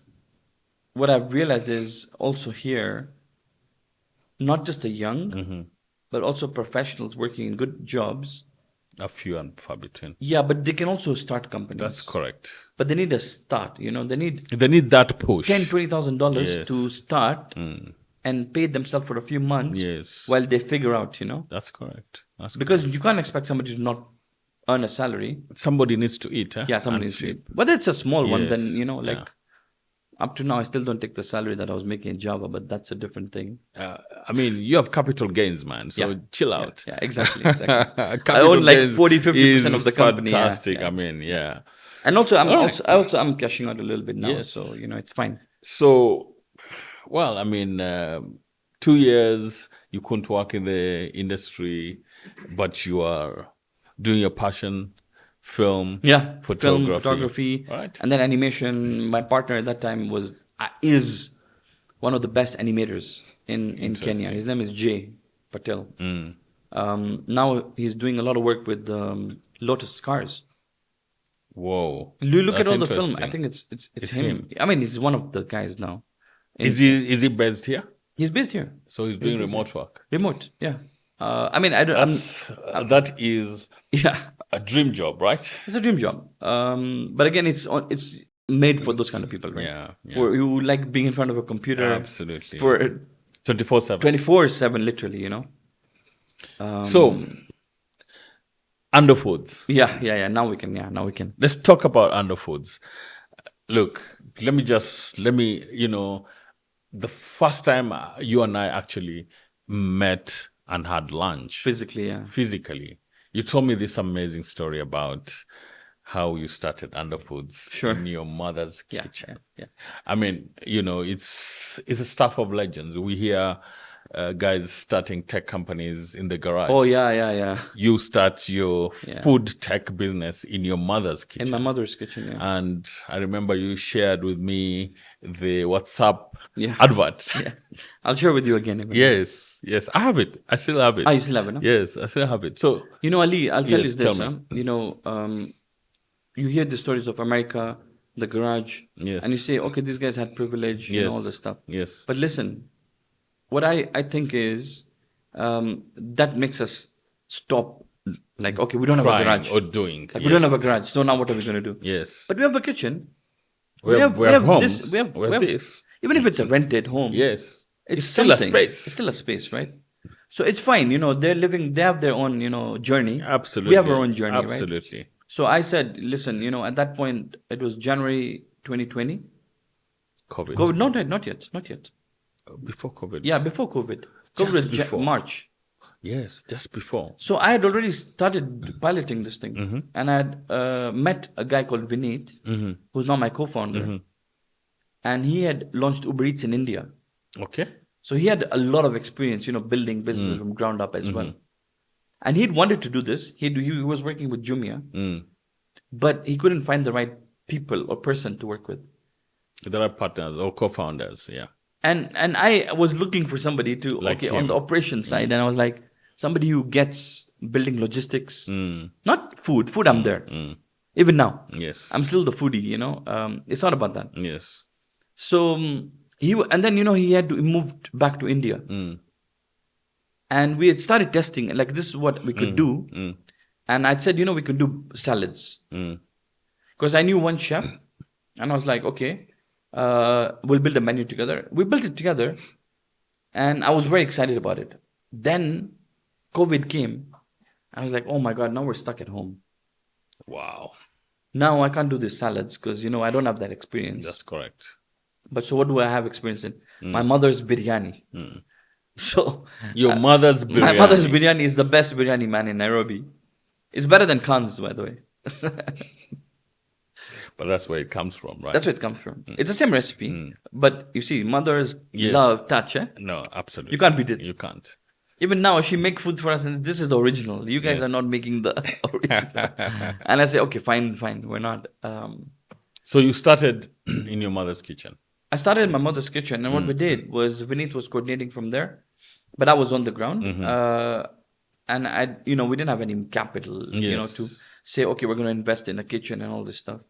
Speaker 2: what I've realized is also here, not just the young, but also professionals working in good jobs.
Speaker 1: A few and far between.
Speaker 2: Yeah, but they can also start companies.
Speaker 1: That's correct.
Speaker 2: But they need a start. They need
Speaker 1: that push.
Speaker 2: $10,000-$20,000 to start and pay themselves for a few months while they figure out.
Speaker 1: That's correct.
Speaker 2: Because you can't expect somebody to not earn a salary.
Speaker 1: Somebody needs to eat.
Speaker 2: Yeah, somebody needs to eat. Whether it's a small one, then up to now, I still don't take the salary that I was making in Java, but that's a different thing.
Speaker 1: I mean, you have capital gains, man. So chill out.
Speaker 2: Yeah, exactly. I own like 40-50% of the company.
Speaker 1: Fantastic. Yeah. I mean, yeah.
Speaker 2: And also, I'm cashing out a little bit now, so it's fine.
Speaker 1: So, well, I mean, 2 years you couldn't work in the industry, but you are doing your passion. Film, photography,
Speaker 2: right? And then animation. My partner at that time is one of the best animators in Kenya. His name is Jay Patel. Now he's doing a lot of work with Lotus Cars.
Speaker 1: Whoa!
Speaker 2: You look at all the film. I think it's him. I mean, he's one of the guys now.
Speaker 1: Is he based here?
Speaker 2: He's based here.
Speaker 1: So he's doing remote work.
Speaker 2: Remote, yeah. I mean, I don't.
Speaker 1: That is a dream job, right?
Speaker 2: It's a dream job. But again, it's made for those kind of people, right?
Speaker 1: Yeah.
Speaker 2: Who like being in front of a computer.
Speaker 1: Absolutely.
Speaker 2: For
Speaker 1: 24/7.
Speaker 2: 24/7, literally,
Speaker 1: So, ANDO Foods.
Speaker 2: Yeah. Now we can.
Speaker 1: Let's talk about ANDO Foods. Look, let me, the first time you and I actually met and had lunch.
Speaker 2: Physically.
Speaker 1: You told me this amazing story about how you started ANDO Foods in your mother's kitchen.
Speaker 2: Yeah.
Speaker 1: I mean, it's a stuff of legends. We hear guys starting tech companies in the garage.
Speaker 2: Oh, yeah.
Speaker 1: You start your food tech business in your mother's kitchen.
Speaker 2: In my mother's kitchen, yeah.
Speaker 1: And I remember you shared with me the WhatsApp advert.
Speaker 2: Yeah. I'll share with you again.
Speaker 1: Yes. I have it. I still have it.
Speaker 2: Oh, you still have it, no?
Speaker 1: Yes, I still have it. So,
Speaker 2: Ali, I'll tell you this. You hear the stories of America, the garage, and you say, okay, these guys had privilege and all this stuff.
Speaker 1: Yes.
Speaker 2: But listen, what I think is that makes us stop. Like, okay, we don't have a garage.
Speaker 1: Or doing.
Speaker 2: Like, we don't have a garage. So now what are we going to do?
Speaker 1: Yes.
Speaker 2: But we have a kitchen.
Speaker 1: We have homes.
Speaker 2: this.
Speaker 1: We have this.
Speaker 2: Even if it's a rented home,
Speaker 1: Yes.
Speaker 2: it's
Speaker 1: still a
Speaker 2: something.
Speaker 1: space.
Speaker 2: It's still a space, right? So it's fine. They're living. They have their own, journey.
Speaker 1: Absolutely.
Speaker 2: We have our own journey, right?
Speaker 1: Absolutely.
Speaker 2: So I said, listen, at that point, it was January 2020.
Speaker 1: COVID.
Speaker 2: COVID, not yet.
Speaker 1: Before COVID.
Speaker 2: Yeah, before COVID. COVID
Speaker 1: Just
Speaker 2: was
Speaker 1: before.
Speaker 2: March.
Speaker 1: Yes, just before.
Speaker 2: So I had already started piloting this thing.
Speaker 1: Mm-hmm.
Speaker 2: And I had met a guy called Vineet, who's now my co-founder. And he had launched Uber Eats in India.
Speaker 1: Okay.
Speaker 2: So he had a lot of experience, building businesses from ground up as well. And he'd wanted to do this. He was working with Jumia, but he couldn't find the right people or person to work with.
Speaker 1: There are partners or co-founders, yeah.
Speaker 2: And I was looking for somebody to,
Speaker 1: Like him.
Speaker 2: on the operation side. And I was like, somebody who gets building logistics, not food. Food, I'm there. Even now.
Speaker 1: Yes.
Speaker 2: I'm still the foodie, It's not about that.
Speaker 1: Yes.
Speaker 2: So he had to move back to India. And we had started testing, like this is what we could do. And I'd said, we could do salads. Because I knew one chef. And I was like, okay, we'll build a menu together. We built it together. And I was very excited about it. Then COVID came. I was like, oh my God, now we're stuck at home.
Speaker 1: Wow.
Speaker 2: Now I can't do these salads because, I don't have that experience.
Speaker 1: That's correct.
Speaker 2: But so what do I have experience in? My mother's biryani. So
Speaker 1: your mother's biryani.
Speaker 2: My mother's biryani is the best biryani man in Nairobi. It's better than Khan's, by the way.
Speaker 1: But that's where it comes from, right?
Speaker 2: That's where it comes from. It's the same recipe. But you see, mother's love, touch,
Speaker 1: No, absolutely.
Speaker 2: You can't beat it.
Speaker 1: You can't.
Speaker 2: Even now, she makes food for us and this is the original. You guys are not making the original. And I say, okay, fine. We're not.
Speaker 1: So you started in your mother's kitchen.
Speaker 2: I started in my mother's kitchen. And what we did was Vineet was coordinating from there. But I was on the ground. And we didn't have any capital, to say, okay, we're going to invest in a kitchen and all this stuff.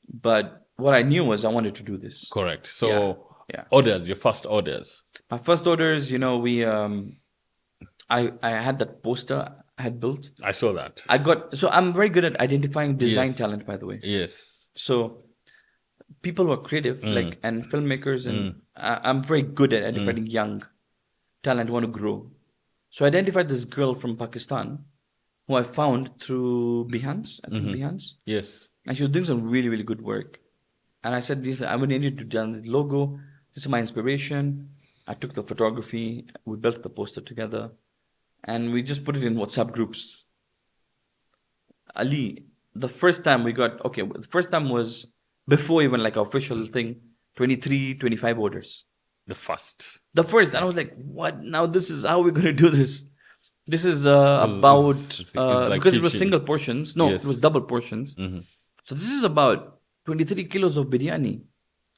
Speaker 2: But what I knew was I wanted to do this.
Speaker 1: Correct. So
Speaker 2: Yeah.
Speaker 1: orders, your first orders.
Speaker 2: My first orders, we, I had that poster I had built.
Speaker 1: I saw that.
Speaker 2: So I'm very good at identifying design talent, by the way.
Speaker 1: Yes.
Speaker 2: So people who are creative, and filmmakers, and I'm very good at identifying young talent who want to grow. So I identified this girl from Pakistan who I found through Behance, I think Behance.
Speaker 1: Yes.
Speaker 2: And she was doing some really, really good work. And I said, I would need you to do the logo. This is my inspiration. I took the photography. We built the poster together. And we just put it in WhatsApp groups. Ali, the first time the first time was before even like official thing, 23, 25 orders.
Speaker 1: The first.
Speaker 2: And I was like, what? Now this is how we're going to do this. This is about,
Speaker 1: like
Speaker 2: because it was
Speaker 1: kitchen.
Speaker 2: single portions. No, it was double portions. So this is about 23 kilos of biryani.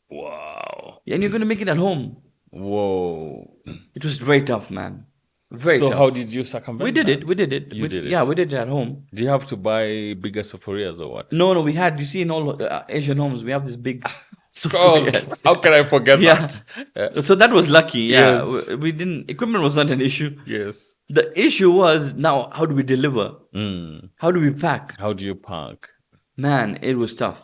Speaker 1: Wow.
Speaker 2: And you're going to make it at home.
Speaker 1: Whoa.
Speaker 2: It was very tough, man. Very tough.
Speaker 1: So how did you circumvent
Speaker 2: We did
Speaker 1: that?
Speaker 2: it. We did it.
Speaker 1: You did it?
Speaker 2: Yeah, we did it at home.
Speaker 1: Do you have to buy bigger soforias or what?
Speaker 2: No, we had, you see in all Asian homes, we have this big...
Speaker 1: Of course. How can I forget that?
Speaker 2: So that was lucky. Yeah.
Speaker 1: Yes.
Speaker 2: We didn't... Equipment was not an issue.
Speaker 1: Yes.
Speaker 2: The issue was, now, how do we deliver? How do we pack?
Speaker 1: How do you pack?
Speaker 2: Man, it was tough.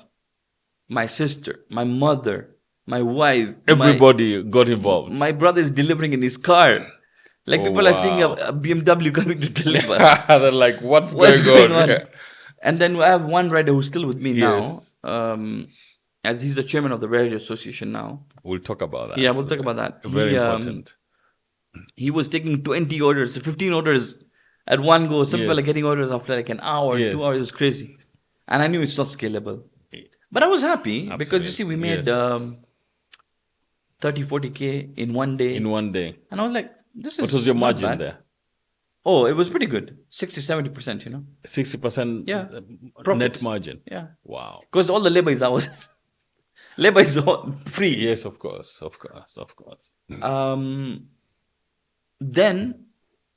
Speaker 2: My sister, my mother, my wife...
Speaker 1: Everybody got involved.
Speaker 2: My brother is delivering in his car. Like people are seeing a BMW coming to deliver.
Speaker 1: They're like, what's going on?
Speaker 2: And then I have one rider who's still with me
Speaker 1: Yes.
Speaker 2: now. As he's the chairman of the Radio Association now.
Speaker 1: We'll talk about that.
Speaker 2: Yeah, we'll talk about that.
Speaker 1: Very important.
Speaker 2: He was taking 20 orders, 15 orders at one go. Some people are getting orders after like an hour, 2 hours. It was crazy. And I knew it's not scalable. But I was happy because you see, we made 30, 40K in one day.
Speaker 1: In one day.
Speaker 2: And I was like, this is
Speaker 1: What was your
Speaker 2: not
Speaker 1: margin
Speaker 2: bad.
Speaker 1: there?
Speaker 2: Oh, it was pretty good. 60, 70%,
Speaker 1: 60% net
Speaker 2: Profits.
Speaker 1: margin.
Speaker 2: Yeah.
Speaker 1: Wow.
Speaker 2: Because all the labor is ours. Labor is all free.
Speaker 1: Yes, of course.
Speaker 2: Then,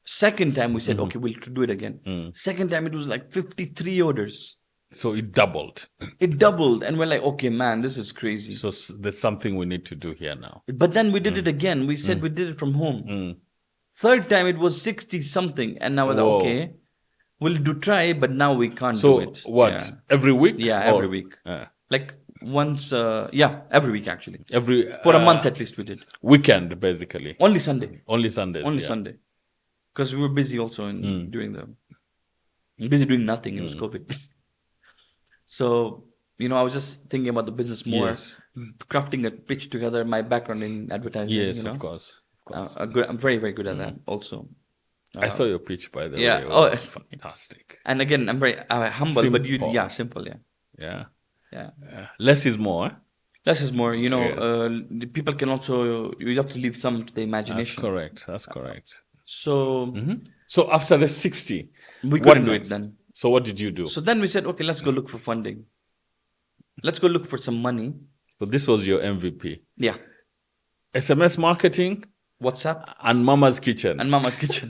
Speaker 2: second time we said, okay, we'll do it again. Second time it was like 53 orders.
Speaker 1: So it doubled.
Speaker 2: It doubled. And we're like, okay, man, this is crazy.
Speaker 1: So there's something we need to do here now.
Speaker 2: But then we did it again. We said we did it from home. Third time it was 60 something. And now we're like, okay, we'll try, but now we can't do it.
Speaker 1: So what?
Speaker 2: Yeah.
Speaker 1: Every week?
Speaker 2: Yeah, every week.
Speaker 1: Yeah.
Speaker 2: Like once, every week actually.
Speaker 1: Every
Speaker 2: For a month at least we did.
Speaker 1: weekend, basically.
Speaker 2: Only Sunday.
Speaker 1: Only Sundays.
Speaker 2: Only
Speaker 1: yeah.
Speaker 2: Sunday. Because we were busy also busy doing nothing. It was COVID. So, I was just thinking about the business more,
Speaker 1: Yes.
Speaker 2: crafting a pitch together, my background in advertising.
Speaker 1: Yes, of course.
Speaker 2: I'm very, very good at that also.
Speaker 1: I saw your pitch, by the
Speaker 2: yeah.
Speaker 1: way. It
Speaker 2: Oh.
Speaker 1: was fantastic.
Speaker 2: And again, I'm very humble, but simple,
Speaker 1: Yeah.
Speaker 2: yeah.
Speaker 1: Less is more.
Speaker 2: Less is more,
Speaker 1: Yes.
Speaker 2: the people can also, you have to leave some to the
Speaker 1: That's
Speaker 2: imagination.
Speaker 1: correct. That's correct.
Speaker 2: So
Speaker 1: So after the 60,
Speaker 2: we
Speaker 1: what
Speaker 2: couldn't do it
Speaker 1: next?
Speaker 2: then.
Speaker 1: So what did you do?
Speaker 2: So then we said, okay, let's go look for funding. Let's go look for some money.
Speaker 1: So this was your MVP.
Speaker 2: Yeah.
Speaker 1: SMS marketing
Speaker 2: WhatsApp
Speaker 1: and Mama's Kitchen.
Speaker 2: and Mama's Kitchen.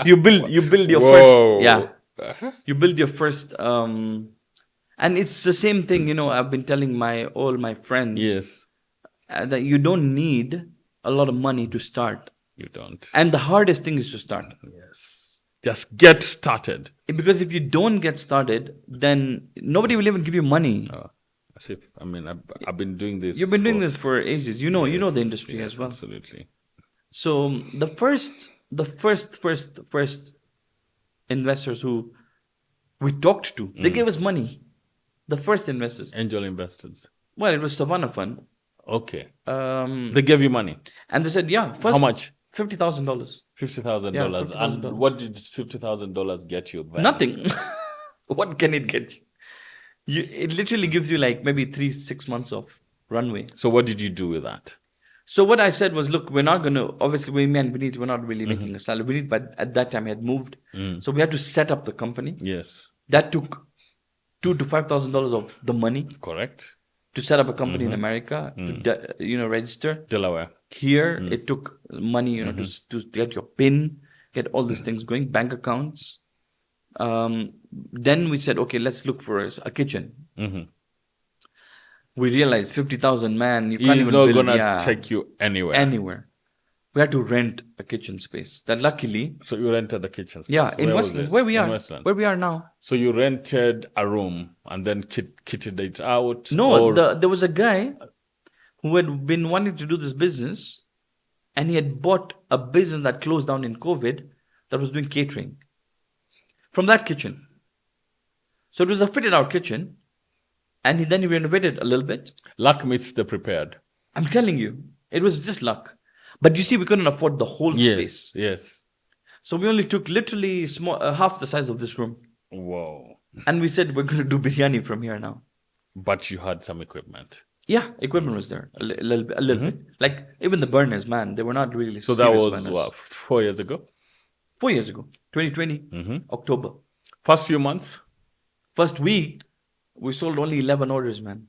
Speaker 2: you build your
Speaker 1: Whoa.
Speaker 2: first, you build your first, and it's the same thing, I've been telling all my friends
Speaker 1: Yes.
Speaker 2: that you don't need a lot of money to start.
Speaker 1: You don't.
Speaker 2: And the hardest thing is to start.
Speaker 1: Yes. Just get started.
Speaker 2: Because if you don't get started, then nobody will even give you money.
Speaker 1: Asif, I mean, I've been doing this.
Speaker 2: You've been doing this for ages. You know the industry as well.
Speaker 1: Absolutely.
Speaker 2: So the first investors who we talked to, they gave us money. The first investors.
Speaker 1: Angel investors.
Speaker 2: Well, it was Savannah Fund.
Speaker 1: Okay.
Speaker 2: They
Speaker 1: They gave you money.
Speaker 2: and they said, first
Speaker 1: How much?
Speaker 2: $50,000.
Speaker 1: $50,000.
Speaker 2: Yeah,
Speaker 1: And
Speaker 2: $50,000.
Speaker 1: what did $50,000 get you? Then?
Speaker 2: Nothing. What can it get you? It literally gives you like maybe 3-6 months of runway.
Speaker 1: So what did you do with that?
Speaker 2: So what I said was, look, we're not going to, obviously, we're not really making a salary. But at that time, I had moved. So we had to set up the company.
Speaker 1: Yes.
Speaker 2: That took $2,000 to $5,000 of the money
Speaker 1: Correct.
Speaker 2: to set up a company in America, to register.
Speaker 1: Delaware.
Speaker 2: Here, it took money, to get your PIN, get all these things going, bank accounts. Then we said, okay, let's look for a kitchen. We realized 50,000, man, you can't
Speaker 1: He's
Speaker 2: even
Speaker 1: not
Speaker 2: build,
Speaker 1: going to take you anywhere.
Speaker 2: anywhere. We had to rent a kitchen space. That luckily,
Speaker 1: So you rented a kitchen space.
Speaker 2: in
Speaker 1: Where was
Speaker 2: Westlands,
Speaker 1: this?
Speaker 2: where we
Speaker 1: In
Speaker 2: are,
Speaker 1: Westlands.
Speaker 2: where we are now.
Speaker 1: So you rented a room and then kitted it out?
Speaker 2: No,
Speaker 1: or-
Speaker 2: there was a guy who had been wanting to do this business, and he had bought a business that closed down in COVID that was doing catering from that kitchen. So it was a fitted out kitchen, and then he renovated a little bit.
Speaker 1: Luck meets the prepared.
Speaker 2: I'm telling you, it was just luck. But you see, we couldn't afford the whole space.
Speaker 1: Yes.
Speaker 2: So we only took literally half the size of this room.
Speaker 1: Whoa.
Speaker 2: And we said, we're going to do biryani from here now.
Speaker 1: But you had some equipment.
Speaker 2: Yeah, equipment was there a little bit. Like even the burners, man, they were not really.
Speaker 1: So that
Speaker 2: serious
Speaker 1: was
Speaker 2: burners.
Speaker 1: what, 4 years ago?
Speaker 2: 4 years ago, 2020, October.
Speaker 1: First few months
Speaker 2: First week, we sold only 11 orders, man.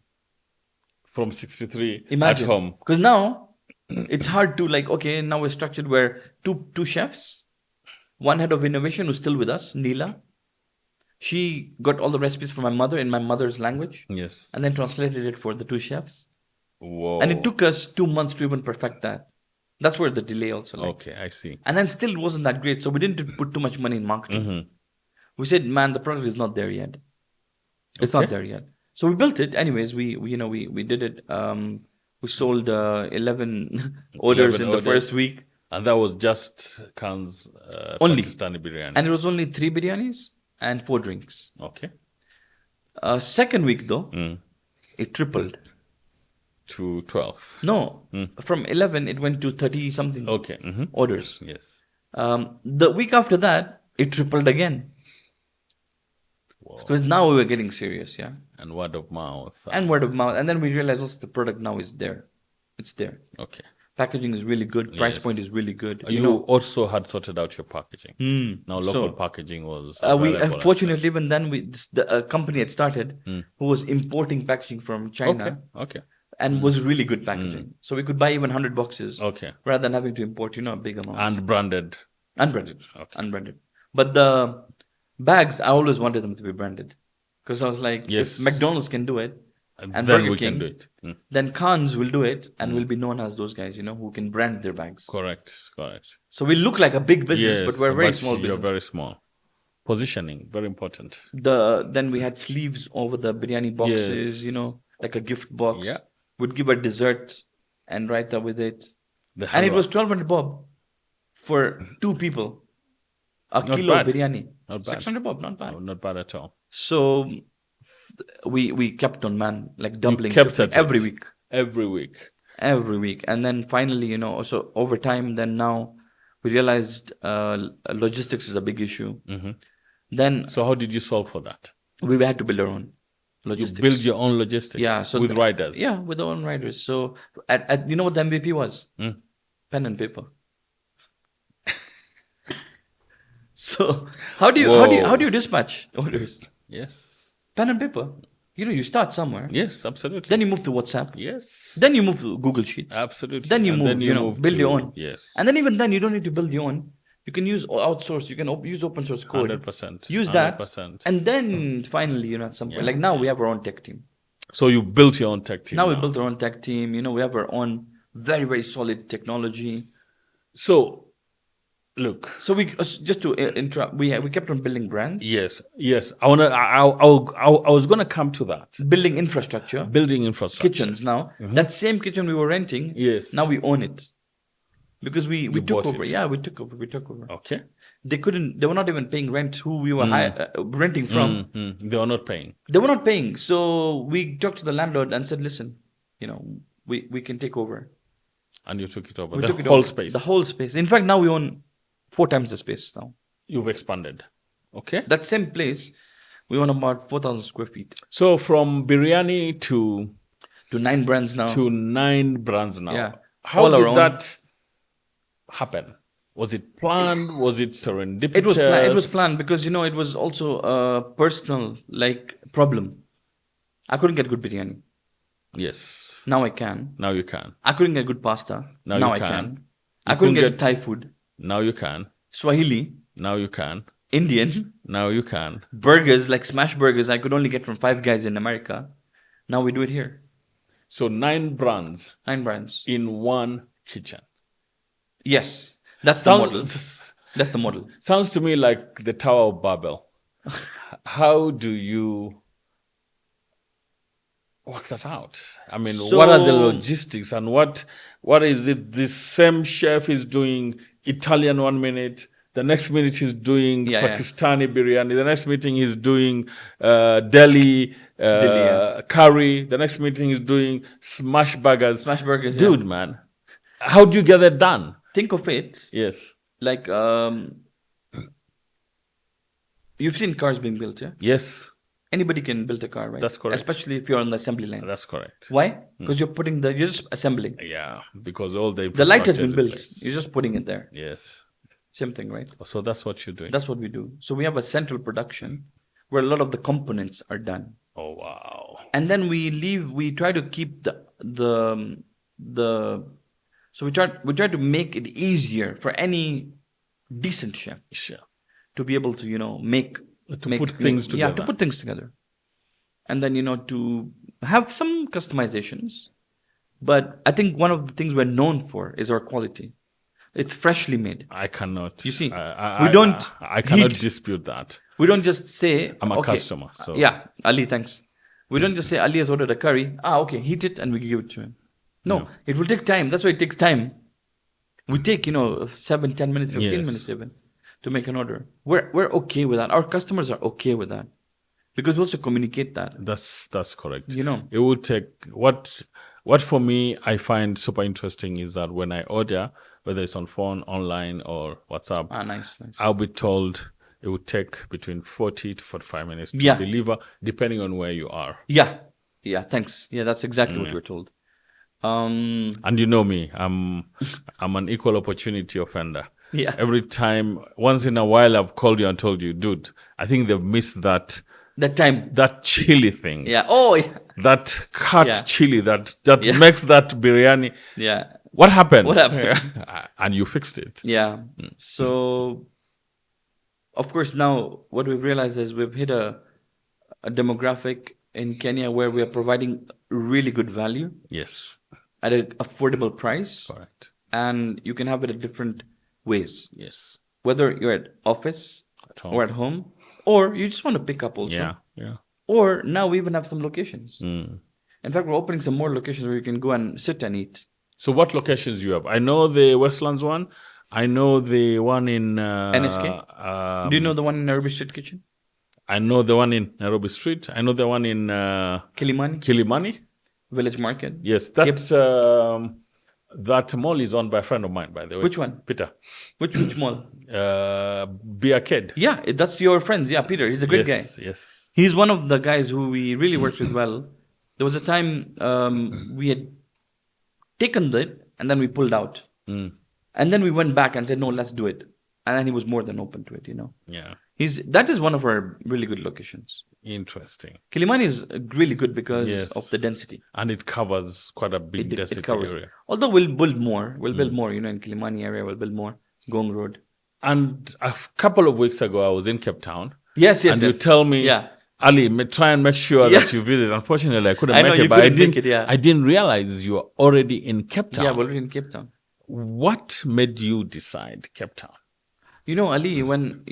Speaker 1: from 63
Speaker 2: Imagine.
Speaker 1: at home.
Speaker 2: Because now, it's hard to okay, now we're structured where two chefs, one head of innovation who's still with us, Neela. She got all the recipes from my mother in my mother's language.
Speaker 1: Yes.
Speaker 2: And then translated it for the two chefs.
Speaker 1: Whoa.
Speaker 2: And it took us 2 months to even perfect that. That's where the delay also lies.
Speaker 1: Okay, I see.
Speaker 2: And then still wasn't that great. So we didn't put too much money in marketing. We said, man, the product is not there yet. It's not there yet. So we built it. Anyways, we did it. We sold 11 orders in the first week.
Speaker 1: And that was just Khan's
Speaker 2: Only.
Speaker 1: Pakistani biryani.
Speaker 2: And it was only 3 biryanis and 4 drinks.
Speaker 1: Okay.
Speaker 2: Second week though, it tripled.
Speaker 1: To 12.
Speaker 2: No, from 11 it went to 30 something
Speaker 1: Okay.
Speaker 2: orders.
Speaker 1: Yes.
Speaker 2: The week after that, it tripled again. Because now we were getting serious, yeah.
Speaker 1: And word of mouth.
Speaker 2: And word of mouth. And then we realized also the product now is there. It's there.
Speaker 1: Okay.
Speaker 2: Packaging is really good. Price
Speaker 1: Yes.
Speaker 2: point is really good.
Speaker 1: You also had sorted out your packaging. Now local
Speaker 2: So,
Speaker 1: packaging was
Speaker 2: we
Speaker 1: available.
Speaker 2: fortunately even then the company had started who was importing packaging from China
Speaker 1: Okay.
Speaker 2: and was really good packaging. So we could buy even 100 boxes
Speaker 1: Okay.
Speaker 2: rather than having to import, a big amount.
Speaker 1: And branded.
Speaker 2: Unbranded.
Speaker 1: Okay.
Speaker 2: Unbranded. But the bags, I always wanted them to be branded. Because I was like,
Speaker 1: Yes.
Speaker 2: if McDonald's can do it, and
Speaker 1: then
Speaker 2: Burger
Speaker 1: we
Speaker 2: King,
Speaker 1: can do it.
Speaker 2: then Khan's will do it and will be known as those guys, who can brand their bags.
Speaker 1: Correct.
Speaker 2: So we look like a big business, but we're a very small
Speaker 1: You're
Speaker 2: business.
Speaker 1: very small. Positioning, very important.
Speaker 2: Then we had sleeves over the biryani boxes,
Speaker 1: Yes.
Speaker 2: like a gift box.
Speaker 1: Yeah.
Speaker 2: Would give a dessert and raita with it.
Speaker 1: The
Speaker 2: And it
Speaker 1: halwa.
Speaker 2: was 1,200 bob for 2 people. A
Speaker 1: Not
Speaker 2: kilo
Speaker 1: bad.
Speaker 2: biryani.
Speaker 1: Not bad.
Speaker 2: 600 bob, not bad.
Speaker 1: No, not bad at all.
Speaker 2: So we kept on, man, like doubling,
Speaker 1: kept
Speaker 2: tripling
Speaker 1: at
Speaker 2: every
Speaker 1: it.
Speaker 2: week.
Speaker 1: Every week.
Speaker 2: Every week. And then finally, so over time, then now we realized logistics is a big issue. Then
Speaker 1: So how did you solve for that?
Speaker 2: we had to build our own
Speaker 1: You
Speaker 2: logistics.
Speaker 1: build your own logistics
Speaker 2: Yeah, so
Speaker 1: with riders.
Speaker 2: Yeah, with our own riders. So at you know what the MVP was? Pen and paper. So how do you dispatch orders?
Speaker 1: Yes.
Speaker 2: Pen and paper. You start somewhere.
Speaker 1: Yes, absolutely.
Speaker 2: Then you move to WhatsApp.
Speaker 1: Yes.
Speaker 2: Then you move to Google Sheets.
Speaker 1: Absolutely.
Speaker 2: Then you
Speaker 1: And
Speaker 2: move,
Speaker 1: then you move
Speaker 2: build
Speaker 1: to-
Speaker 2: your own.
Speaker 1: Yes.
Speaker 2: And then even then, you don't need to build your own. You can use outsource. You can use open source code.
Speaker 1: 100%.
Speaker 2: Use that.
Speaker 1: 100%.
Speaker 2: And then finally, at some point, like now we have our own tech team.
Speaker 1: So you built your own tech team.
Speaker 2: Now we built our own tech team. We have our own very, very solid technology.
Speaker 1: So, look.
Speaker 2: So we just to interrupt, we kept on building brands,
Speaker 1: Yes. I was gonna come to that.
Speaker 2: building infrastructure,
Speaker 1: Building infrastructure.
Speaker 2: kitchens. Now that same kitchen we were renting,
Speaker 1: Yes.
Speaker 2: now we own it because we took
Speaker 1: bought
Speaker 2: over.
Speaker 1: it.
Speaker 2: Yeah, we took over.
Speaker 1: Okay.
Speaker 2: They were not even paying rent. Who we were renting from,
Speaker 1: They are not paying.
Speaker 2: they were not paying. So we talked to the landlord and said, "Listen, we can take over."
Speaker 1: And you took it over.
Speaker 2: We
Speaker 1: The
Speaker 2: took it
Speaker 1: whole
Speaker 2: over.
Speaker 1: space.
Speaker 2: The whole space. In fact, now we own 4 times the space now.
Speaker 1: You've expanded. Okay.
Speaker 2: That same place, we own about 4,000 square feet.
Speaker 1: So from biryani to
Speaker 2: 9 brands now.
Speaker 1: 9 brands now.
Speaker 2: Yeah.
Speaker 1: How
Speaker 2: All our
Speaker 1: did
Speaker 2: own.
Speaker 1: that happen? Was it planned? Was it serendipitous?
Speaker 2: It was planned because it was also a personal problem. I couldn't get good biryani.
Speaker 1: Yes.
Speaker 2: Now I can.
Speaker 1: Now you can.
Speaker 2: I couldn't get good pasta.
Speaker 1: Now
Speaker 2: Now
Speaker 1: you
Speaker 2: I
Speaker 1: can.
Speaker 2: can. I couldn't get Thai food.
Speaker 1: Now you can.
Speaker 2: Swahili,
Speaker 1: Now you can.
Speaker 2: Indian,
Speaker 1: Now you can.
Speaker 2: burgers like smash burgers I could only get from Five Guys in America. Now we do it here.
Speaker 1: So 9 brands
Speaker 2: 9 brands.
Speaker 1: in one kitchen.
Speaker 2: Yes. That's the model. That's the model.
Speaker 1: Sounds to me like the Tower of Babel. How do you work that out? I mean, what are the logistics and what is it? This same chef is doing Italian 1 minute, the next minute he's doing Pakistani biryani, the next meeting he's doing Delhi curry, the next meeting he's doing smash burgers.
Speaker 2: Smash burgers,
Speaker 1: Dude, man, how do you get that done?
Speaker 2: Think of it
Speaker 1: Yes.
Speaker 2: like you've seen cars being built, yeah?
Speaker 1: Yes,
Speaker 2: Anybody can build a car, right?
Speaker 1: That's correct.
Speaker 2: Especially if you're on the assembly line.
Speaker 1: that's correct.
Speaker 2: Why? Because you're just assembling.
Speaker 1: Yeah, because all the
Speaker 2: The light has
Speaker 1: infrastructure
Speaker 2: been
Speaker 1: is in
Speaker 2: built.
Speaker 1: place.
Speaker 2: You're just putting it there.
Speaker 1: Yes.
Speaker 2: Same thing, right?
Speaker 1: So that's what you're doing.
Speaker 2: That's what we do. So we have a central production where a lot of the components are done.
Speaker 1: Oh wow.
Speaker 2: And then we try to keep so we try to make it easier for any decent chef
Speaker 1: Sure.
Speaker 2: to be able to
Speaker 1: put things together.
Speaker 2: Yeah, to put things together. And then to have some customizations. But I think one of the things we're known for is our quality. It's freshly made.
Speaker 1: I cannot.
Speaker 2: You see,
Speaker 1: I
Speaker 2: we
Speaker 1: cannot
Speaker 2: heat.
Speaker 1: dispute that.
Speaker 2: We don't just say
Speaker 1: I'm a
Speaker 2: okay,
Speaker 1: customer. So
Speaker 2: yeah, Ali, thanks. We don't just say Ali has ordered a curry. Okay, heat it and we give it to him. No, it will take time. That's why it takes time. We take 7, 10 minutes, 15 minutes even to make an order. We're okay with that. Our customers are okay with that because we also communicate that.
Speaker 1: That's correct.
Speaker 2: It
Speaker 1: would take what for me I find super interesting is that when I order, whether it's on phone, online, or WhatsApp,
Speaker 2: nice.
Speaker 1: I'll be told it would take between 40 to 45 minutes to
Speaker 2: Yeah.
Speaker 1: deliver, depending on where you are.
Speaker 2: Yeah, thanks. Yeah, that's exactly what we're told.
Speaker 1: And you know me, I'm an equal opportunity offender.
Speaker 2: Yeah.
Speaker 1: Every time, once in a while, I've called you and told you, dude, I think they've missed that
Speaker 2: time.
Speaker 1: that chili thing.
Speaker 2: Yeah. Oh, yeah.
Speaker 1: That cut
Speaker 2: Yeah.
Speaker 1: chili that makes that biryani.
Speaker 2: Yeah.
Speaker 1: What happened?
Speaker 2: What happened?
Speaker 1: And you fixed it.
Speaker 2: Yeah. So, of course, now what we've realized is we've hit a demographic in Kenya where we are providing really good value
Speaker 1: Yes.
Speaker 2: at an affordable price.
Speaker 1: Correct.
Speaker 2: And you can have it in different ways.
Speaker 1: Yes.
Speaker 2: Whether you're at office
Speaker 1: At home.
Speaker 2: or at home, or you just want to pick up also.
Speaker 1: Yeah.
Speaker 2: Or now we even have some locations. In fact, we're opening some more locations where you can go and sit and eat.
Speaker 1: So what locations you have? I know the Westlands one. I know the one in...
Speaker 2: NSK? Do you know the one in Nairobi Street Kitchen?
Speaker 1: I know the one in Nairobi Street. I know the one in...
Speaker 2: Kilimani?
Speaker 1: Kilimani.
Speaker 2: Village Market?
Speaker 1: Yes, that mall is owned by a friend of mine, by the way.
Speaker 2: Which one?
Speaker 1: Peter.
Speaker 2: Which mall?
Speaker 1: Be Arcade.
Speaker 2: Yeah, that's your friends. Yeah, Peter. He's a great guy.
Speaker 1: Yes.
Speaker 2: He's one of the guys who we really worked with well. There was a time we had taken it and then we pulled out. And then we went back and said, no, let's do it. And then he was more than open to it,
Speaker 1: Yeah.
Speaker 2: That is one of our really good locations.
Speaker 1: Interesting.
Speaker 2: Kilimani is really good because of the density.
Speaker 1: And it covers quite a big density area.
Speaker 2: Although we'll build more. We'll build more, in Kilimani area. We'll build more. Gong Road.
Speaker 1: And a couple of weeks ago, I was in Cape Town.
Speaker 2: Yes.
Speaker 1: And you tell me, Ali, try and make sure that you visit. Unfortunately, I couldn't make it. But I didn't realize you were already in Cape Town.
Speaker 2: Yeah, we're already in Cape Town.
Speaker 1: What made you decide Cape Town?
Speaker 2: Ali, when,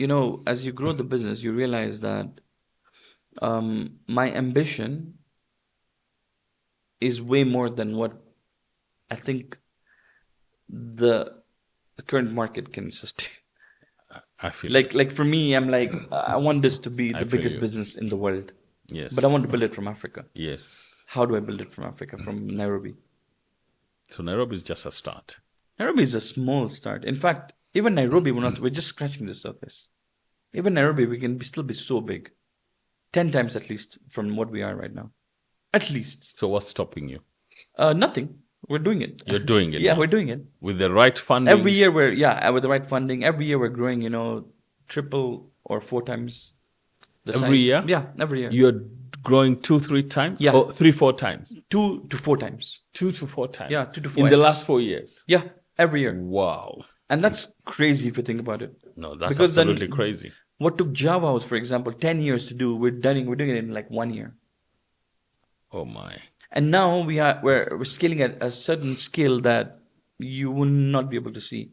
Speaker 2: as you grow the business, you realize that my ambition is way more than what I think the current market can sustain.
Speaker 1: I feel
Speaker 2: like for me, I'm like, I want this to be the biggest business in the world.
Speaker 1: Yes.
Speaker 2: But I want to build it from Africa.
Speaker 1: Yes.
Speaker 2: How do I build it from Africa? From Nairobi.
Speaker 1: So Nairobi is just a start.
Speaker 2: Nairobi is a small start. In fact, even Nairobi, we're just scratching the surface. Even Nairobi, we can still be so big. 10 times at least from what we are right now. At least.
Speaker 1: So what's stopping you?
Speaker 2: Nothing. We're doing it.
Speaker 1: You're doing it.
Speaker 2: Yeah,
Speaker 1: now.
Speaker 2: we're doing it.
Speaker 1: With the right funding.
Speaker 2: Every year with the right funding, every year we're growing, triple or 4 times the size.
Speaker 1: Every year?
Speaker 2: Yeah, every year.
Speaker 1: You're growing 2-3 times?
Speaker 2: Yeah.
Speaker 1: Or 3-4 times?
Speaker 2: 2 to 4 times.
Speaker 1: 2 to 4 times?
Speaker 2: Yeah, 2 to 4
Speaker 1: In the last 4 years?
Speaker 2: Yeah, every year.
Speaker 1: Wow.
Speaker 2: And that's crazy if you think about it.
Speaker 1: No, that's absolutely crazy.
Speaker 2: What took Java House, for example, 10 years to do, we're doing it in like 1 year.
Speaker 1: Oh my.
Speaker 2: And now we're scaling at a certain scale that you will not be able to see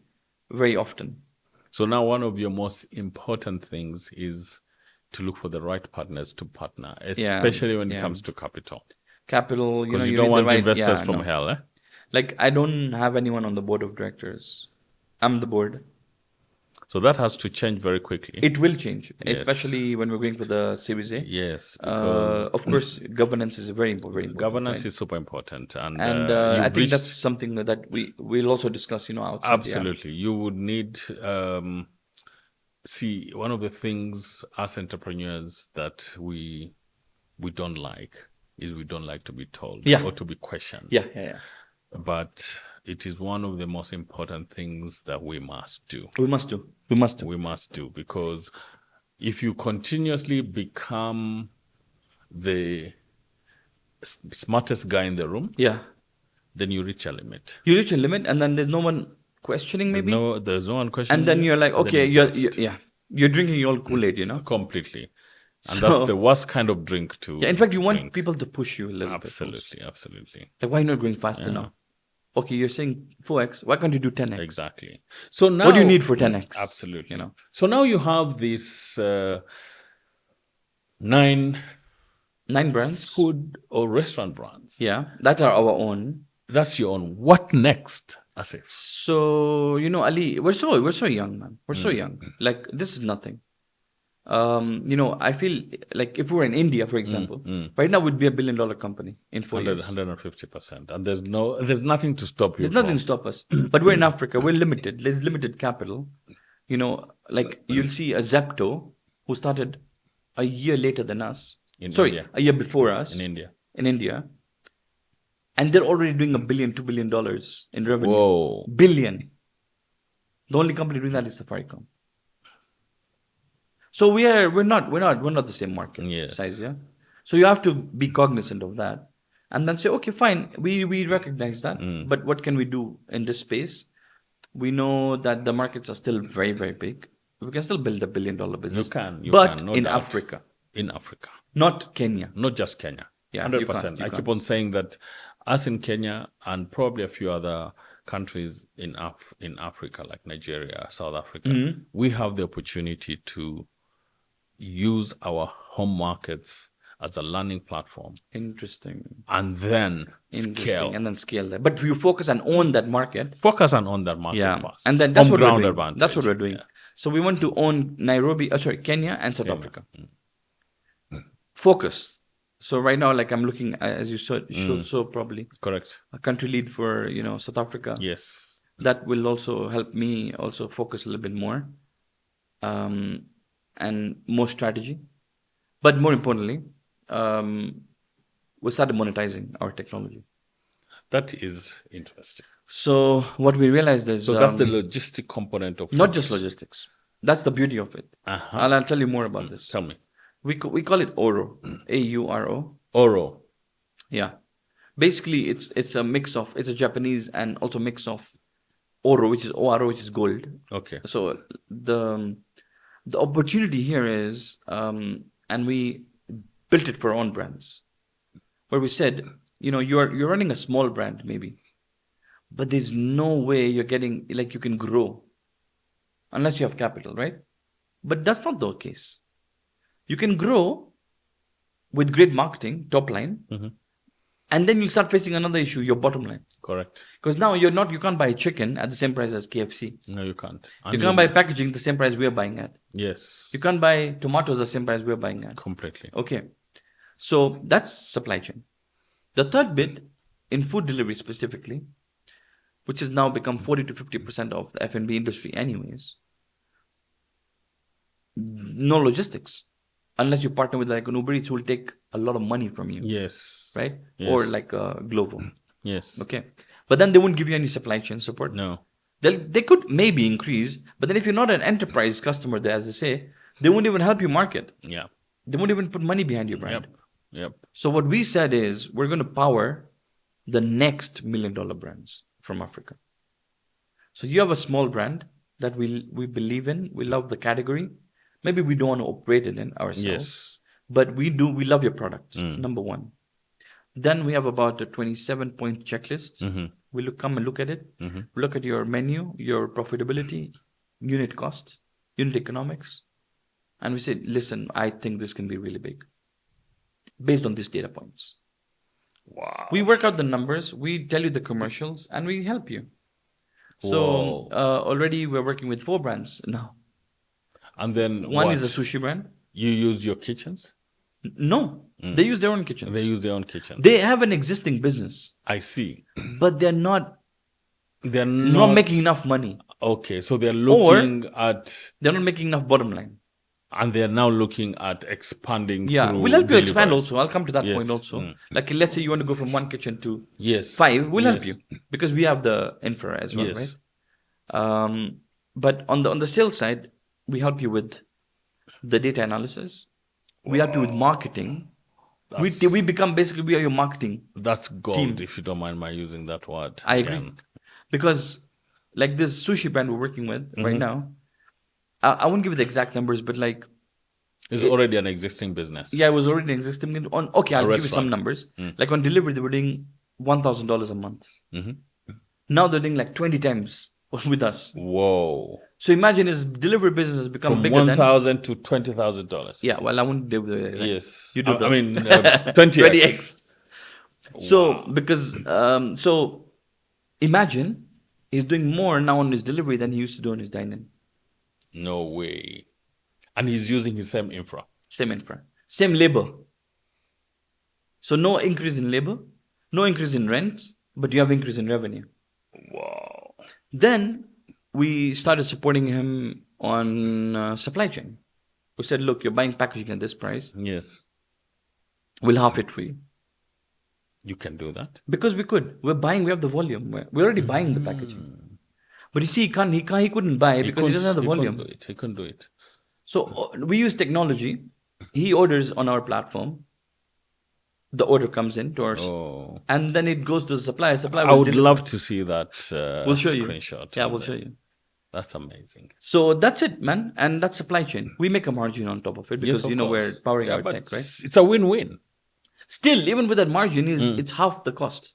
Speaker 2: very often.
Speaker 1: So now one of your most important things is to look for the right partners to partner, especially when it comes to capital.
Speaker 2: Capital,
Speaker 1: because you don't want investors from hell, eh?
Speaker 2: Like, I don't have anyone on the board of directors. I'm the board.
Speaker 1: So that has to change very quickly.
Speaker 2: It will change, especially when we're going for the Series A.
Speaker 1: Yes.
Speaker 2: Of course, governance is very important.
Speaker 1: Governance is super important. And
Speaker 2: I think that's something that we'll also discuss, outside.
Speaker 1: Absolutely. You would need... see, one of the things as entrepreneurs that we don't like is we don't like to be told or to be questioned.
Speaker 2: Yeah.
Speaker 1: But it is one of the most important things that we must do.
Speaker 2: We must do,
Speaker 1: because if you continuously become the smartest guy in the room, then you reach a limit.
Speaker 2: You reach a limit, and then there's no one questioning. Maybe
Speaker 1: there's no one questioning.
Speaker 2: And then you're like, okay, you're drinking your Kool-Aid,
Speaker 1: completely. And that's the worst kind of drink to.
Speaker 2: Yeah, in fact, you want people to push you a little bit.
Speaker 1: Absolutely.
Speaker 2: Like, why not going faster now? Okay, you're saying 4x. Why can't you do 10x?
Speaker 1: Exactly. So now,
Speaker 2: what do you need for 10x?
Speaker 1: Absolutely. So now you have these 9
Speaker 2: brands,
Speaker 1: food or restaurant brands.
Speaker 2: Yeah, that are our own.
Speaker 1: That's your own. What next, Asif?
Speaker 2: So Ali, we're so young, man. We're so young. Like, this is nothing. I feel like if we were in India, for example, right now we'd be $1 billion company in 4 years.
Speaker 1: 150%. And there's nothing to stop you.
Speaker 2: There's nothing to stop us. But we're in Africa. We're limited. There's limited capital. Like you'll see a Zepto who started a year later than us. A year before us.
Speaker 1: In India.
Speaker 2: And they're already doing $1 billion, $2 billion in revenue.
Speaker 1: Whoa.
Speaker 2: Billion. The only company doing that is Safaricom. So we're not the same market size, yeah. So you have to be cognizant of that, and then say, okay, fine, we recognize that, but what can we do in this space? We know that the markets are still very, very big. We can still build $1 billion business.
Speaker 1: You
Speaker 2: but
Speaker 1: can, no
Speaker 2: in
Speaker 1: doubt.
Speaker 2: Africa.
Speaker 1: In Africa,
Speaker 2: not Kenya,
Speaker 1: not just Kenya.
Speaker 2: Yeah,
Speaker 1: 100%. I keep on saying that, us in Kenya and probably a few other countries in Africa, like Nigeria, South Africa, we have the opportunity to use our home markets as a learning platform,
Speaker 2: Interesting.
Speaker 1: and then scale.
Speaker 2: And then scale that. But you focus and own that market.
Speaker 1: Focus on that market first.
Speaker 2: And then that's what we're
Speaker 1: ground
Speaker 2: doing.
Speaker 1: advantage.
Speaker 2: That's what we're doing. So we want to own Nairobi, Kenya and South Africa. Focus. So right now, like I'm looking, as you saw probably.
Speaker 1: Correct.
Speaker 2: A country lead for, South Africa.
Speaker 1: Yes.
Speaker 2: That will also help me also focus a little bit more. And more strategy. But more importantly, we started monetizing our technology.
Speaker 1: That is interesting.
Speaker 2: So what we realized is...
Speaker 1: So that's the logistic component of
Speaker 2: not just logistics. That's the beauty of it. I'll tell you more about this.
Speaker 1: Tell me.
Speaker 2: We call it Oro. AURO.
Speaker 1: Oro.
Speaker 2: Yeah. Basically, it's a mix of... It's a Japanese and also mix of Oro, which is ORO, which is gold.
Speaker 1: Okay.
Speaker 2: So the opportunity here is... and we built it for our own brands. Where we said, you're running a small brand maybe. But there's no way you're getting... Like you can grow. Unless you have capital, right? But that's not the case. You can grow with great marketing, top line, and then you start facing another issue, your bottom line.
Speaker 1: Correct.
Speaker 2: Because now you can't buy chicken at the same price as KFC.
Speaker 1: No, you can't.
Speaker 2: You can't buy packaging the same price we are buying at.
Speaker 1: Yes.
Speaker 2: You can't buy tomatoes the same price we are buying at.
Speaker 1: Completely.
Speaker 2: Okay. So that's supply chain. The third bit, in food delivery specifically, which has now become 40 to 50% of the F&B industry anyways, no logistics. Unless you partner with like an Uber Eats who will take a lot of money from you.
Speaker 1: Yes.
Speaker 2: Right?
Speaker 1: Yes.
Speaker 2: Or like a Glovo.
Speaker 1: Yes.
Speaker 2: Okay. But then they won't give you any supply chain support.
Speaker 1: No.
Speaker 2: They could maybe increase, but then if you're not an enterprise customer there, as they say, they won't even help you market.
Speaker 1: Yeah.
Speaker 2: They won't even put money behind your brand.
Speaker 1: Yep.
Speaker 2: So what we said is we're going to power the next $1 million brands from Africa. So you have a small brand that we believe in, we love the category. Maybe we don't want to operate it in ourselves.
Speaker 1: Yes.
Speaker 2: But we love your product, number one. Then we have about a 27-point checklist. We come and look at it. We look at your menu, your profitability, unit cost, unit economics. And we say, listen, I think this can be really big. Based on these data points.
Speaker 1: Wow.
Speaker 2: We work out the numbers, we tell you the commercials, and we help you. So already we're working with 4 brands now.
Speaker 1: And then
Speaker 2: one is a sushi brand.
Speaker 1: You use your kitchens?
Speaker 2: No, they use their own kitchens.
Speaker 1: They use their own kitchens.
Speaker 2: They have an existing business.
Speaker 1: I see.
Speaker 2: But they're not making enough money.
Speaker 1: Okay, so they're looking at...
Speaker 2: They're not making enough bottom line.
Speaker 1: And they're now looking at expanding through
Speaker 2: we'll help you expand
Speaker 1: deliveries.
Speaker 2: also. I'll come to that point also. Like let's say you want to go from 1 kitchen to 5, we'll help you. Because we have the infra as well, right? But on the sales side, we help you with the data analysis. We help you with marketing. We become basically, we are your marketing.
Speaker 1: That's gold,
Speaker 2: team.
Speaker 1: if you don't mind my using that word.
Speaker 2: I agree. Because like this sushi brand we're working with right now, I won't give you the exact numbers, but like...
Speaker 1: It's already an existing business.
Speaker 2: Yeah, it was already an existing... I'll give you some numbers. Like on delivery, they were doing $1,000 a month. Now they're doing like 20 times with us.
Speaker 1: Whoa.
Speaker 2: So imagine his delivery business has become
Speaker 1: from
Speaker 2: bigger
Speaker 1: $1,000 to $20,000.
Speaker 2: Yeah, well, I won't do the... Like,
Speaker 1: yes.
Speaker 2: You do
Speaker 1: 20x.
Speaker 2: 20x.
Speaker 1: Wow.
Speaker 2: So, because... so, imagine he's doing more now on his delivery than he used to do on his dine-in.
Speaker 1: No way. And he's using his same infra.
Speaker 2: Same infra. Same labor. So no increase in labor, no increase in rent, but you have increase in revenue.
Speaker 1: Wow.
Speaker 2: Then we started supporting him on supply chain. We said, look, you're buying packaging at this price.
Speaker 1: Yes.
Speaker 2: We'll half it for you.
Speaker 1: You can do that?
Speaker 2: Because we could. We have the volume. We're already buying the packaging. But you see, he couldn't buy because he doesn't have the volume.
Speaker 1: He couldn't do it.
Speaker 2: So we use technology. He orders on our platform. The order comes in to our, and then it goes to the supplier.
Speaker 1: I would love to see that
Speaker 2: we'll show
Speaker 1: screenshot.
Speaker 2: Yeah, we'll show you.
Speaker 1: That's amazing.
Speaker 2: So that's it, man. And that's supply chain. We make a margin on top of it because, we're powering our tech, right?
Speaker 1: It's a win-win.
Speaker 2: Still, even with that margin, it's half the cost.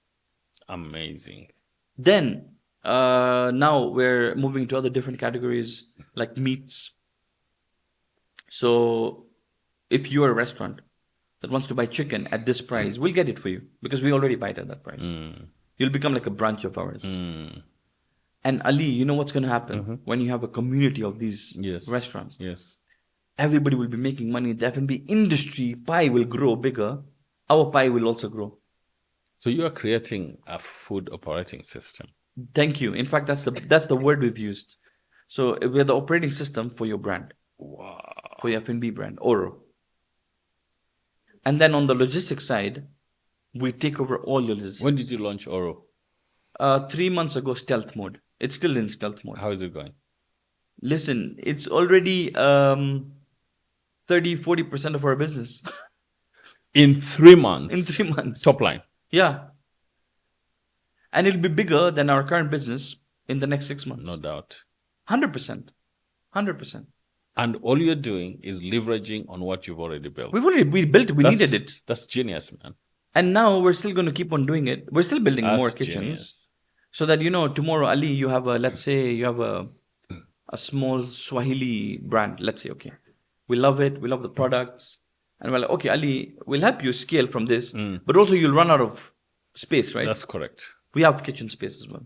Speaker 1: Amazing.
Speaker 2: Then, now we're moving to other different categories like meats. So, if you're a restaurant that wants to buy chicken at this price, we'll get it for you because we already buy it at that price. You'll become like a branch of ours. And Ali, you know what's going to happen when you have a community of these restaurants?
Speaker 1: Yes.
Speaker 2: Everybody will be making money. The F&B industry pie will grow bigger. Our pie will also grow.
Speaker 1: So you are creating a food operating system.
Speaker 2: Thank you. In fact, that's the word we've used. So we're the operating system for your brand.
Speaker 1: Wow.
Speaker 2: For your F&B brand, Oro. And then on the logistics side, we take over all your logistics.
Speaker 1: When did you launch Oro?
Speaker 2: 3 months ago, stealth mode. It's still in stealth mode.
Speaker 1: How is it going?
Speaker 2: Listen, it's already 30-40% of our business.
Speaker 1: In 3 months?
Speaker 2: In 3 months.
Speaker 1: Top line?
Speaker 2: Yeah. And it'll be bigger than our current business in the next 6 months.
Speaker 1: No doubt.
Speaker 2: 100%. 100%.
Speaker 1: And all you're doing is leveraging on what you've already built.
Speaker 2: We built it. We needed it.
Speaker 1: That's genius, man.
Speaker 2: And now we're still going to keep on doing it. We're still building more kitchens.
Speaker 1: Genius.
Speaker 2: So that, tomorrow, Ali, you have let's say you have a small Swahili brand. Let's say, okay, we love it. We love the products. And we're like, okay, Ali, we'll help you scale from this. But also you'll run out of space, right?
Speaker 1: That's correct.
Speaker 2: We have kitchen space as well.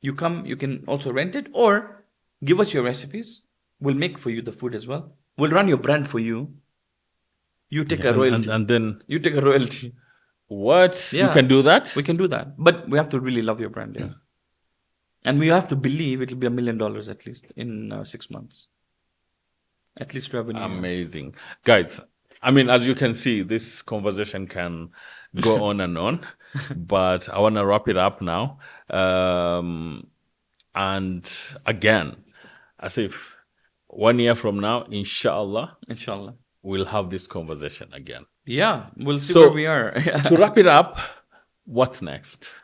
Speaker 2: You come, you can also rent it or give us your recipes. We'll make for you the food as well. We'll run your brand for you. You take a royalty.
Speaker 1: And then...
Speaker 2: You take a royalty.
Speaker 1: What?
Speaker 2: Yeah.
Speaker 1: You can do that?
Speaker 2: We can do that. But we have to really love your brand, yeah. And we have to believe it'll be $1 million at least in 6 months. At least revenue.
Speaker 1: Amazing. Guys, I mean, as you can see, this conversation can go on and on. But I want to wrap it up now. And again, as if 1 year from now, inshallah, we'll have this conversation again.
Speaker 2: Yeah, we'll see where we are.
Speaker 1: To wrap it up, what's next?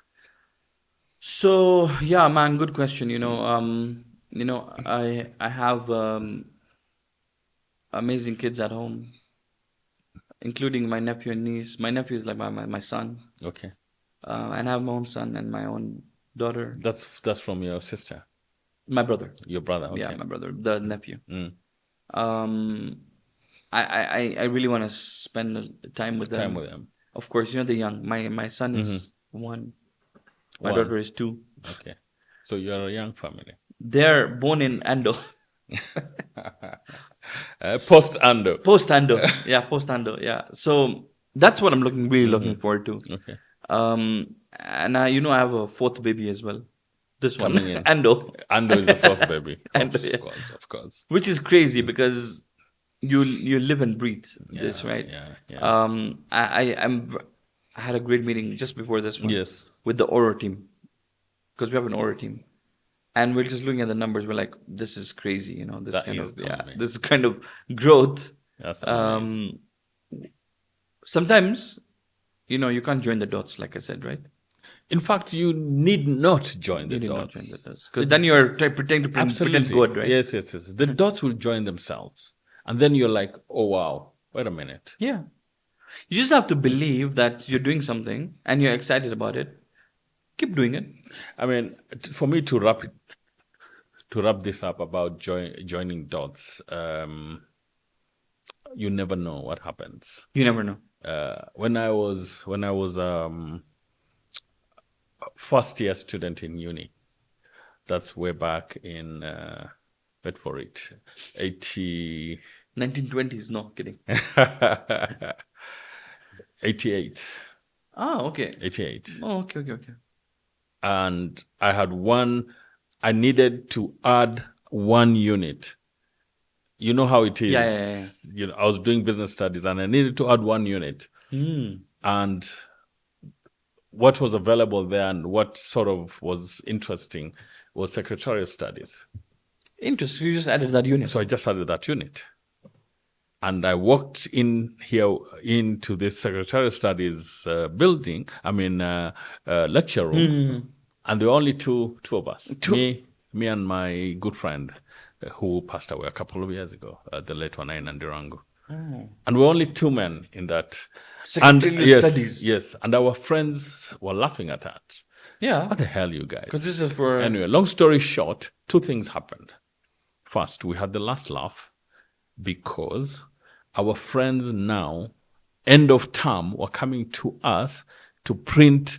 Speaker 2: So yeah, man, good question. I have amazing kids at home, including my nephew and niece. My nephew is like my son.
Speaker 1: Okay.
Speaker 2: And I have my own son and my own daughter.
Speaker 1: That's from your sister.
Speaker 2: My brother.
Speaker 1: Your brother. Okay.
Speaker 2: Yeah, my brother, the nephew. I really want to spend time with them. Of course, they're young. My son is 1. My daughter is 2.
Speaker 1: Okay. So you're a young family.
Speaker 2: They're born in ANDO.
Speaker 1: Post-ANDO.
Speaker 2: Post-ANDO. Yeah, post-ANDO. Yeah. So that's what I'm really looking forward to.
Speaker 1: Okay.
Speaker 2: And I have a 4th baby as well. This one.
Speaker 1: Coming in.
Speaker 2: ANDO.
Speaker 1: ANDO is the 4th baby. Of course.
Speaker 2: Which is crazy because you live and breathe this, right?
Speaker 1: Yeah.
Speaker 2: I had a great meeting just before this one.
Speaker 1: Yes.
Speaker 2: With the Oro team. Because we have an Oro team. And we're just looking at the numbers. We're like, this is crazy, this kind of growth.
Speaker 1: That's amazing.
Speaker 2: Sometimes, you can't join the dots, like I said, right?
Speaker 1: In fact, you need not join the dots.
Speaker 2: Because then you're pretending to pretend good, right?
Speaker 1: Yes. The dots will join themselves. And then you're like, oh, wow, wait a minute.
Speaker 2: Yeah. You just have to believe that you're doing something and you're excited about it. Keep doing it. I mean,
Speaker 1: for me to wrap this up about joining dots, you never know what happens.
Speaker 2: You never know.
Speaker 1: When I was first year student in uni, that's way back in wait for it,
Speaker 2: 1920s. No kidding.
Speaker 1: 88.
Speaker 2: Oh, okay.
Speaker 1: 88.
Speaker 2: Oh, okay.
Speaker 1: And I needed to add 1 unit. You know how it is.
Speaker 2: Yeah.
Speaker 1: I was doing business studies and I needed to add 1 unit. And what was available there and what sort of was interesting was secretarial studies.
Speaker 2: Interesting. You just added that unit.
Speaker 1: So I just added that unit. And I walked into this secretarial studies building, lecture room. And there were only two of us. Me and my good friend who passed away a couple of years ago, the late one, Nandirango. And we were only 2 men in that.
Speaker 2: Secretarial studies.
Speaker 1: Yes. And our friends were laughing at us.
Speaker 2: Yeah.
Speaker 1: What the hell, you guys?
Speaker 2: Because this is for...
Speaker 1: Anyway, long story short, 2 things happened. First, we had the last laugh because our friends now end of term were coming to us to print,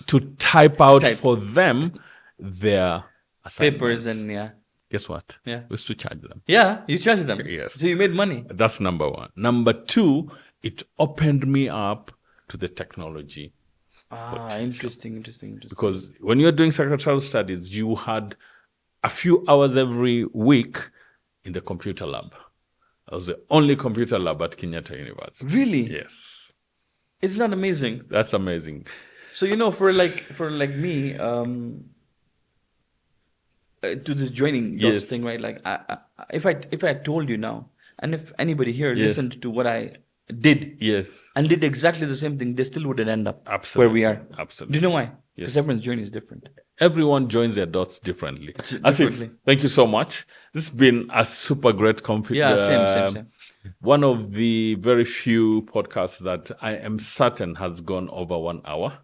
Speaker 1: to type out for them their assignments.
Speaker 2: Papers and yeah.
Speaker 1: Guess what?
Speaker 2: Yeah.
Speaker 1: We used to charge them.
Speaker 2: Yeah, you charged them.
Speaker 1: Yes.
Speaker 2: So you made money.
Speaker 1: That's number one. Number two, it opened me up to the technology.
Speaker 2: Interesting.
Speaker 1: Because when you're doing secretarial studies, you had a few hours every week in the computer lab. I was the only computer lab at Kenyatta University.
Speaker 2: Really?
Speaker 1: Yes.
Speaker 2: Isn't that amazing?
Speaker 1: That's amazing.
Speaker 2: So for me, to this joining dots thing, right? Like, if I told you now, and if anybody here listened to what I did, and did exactly the same thing, they still wouldn't end up where we are.
Speaker 1: Absolutely.
Speaker 2: Do you know why? Because
Speaker 1: Yes.
Speaker 2: everyone's journey is different.
Speaker 1: Everyone joins their dots differently.
Speaker 2: Differently.
Speaker 1: Asif, thank you so much. This has been a super great conference.
Speaker 2: Yeah, same.
Speaker 1: One of the very few podcasts that I am certain has gone over 1 hour.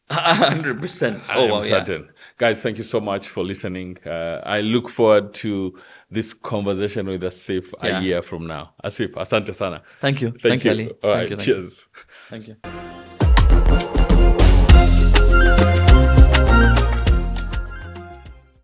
Speaker 2: 100%.
Speaker 1: I am certain. Guys, thank you so much for listening. I look forward to this conversation with Asif a year from now. Asif, asante sana.
Speaker 2: Thank you.
Speaker 1: Thank you.
Speaker 2: Ali.
Speaker 1: All
Speaker 2: Thank
Speaker 1: right,
Speaker 2: you.
Speaker 1: cheers.
Speaker 2: Thank you.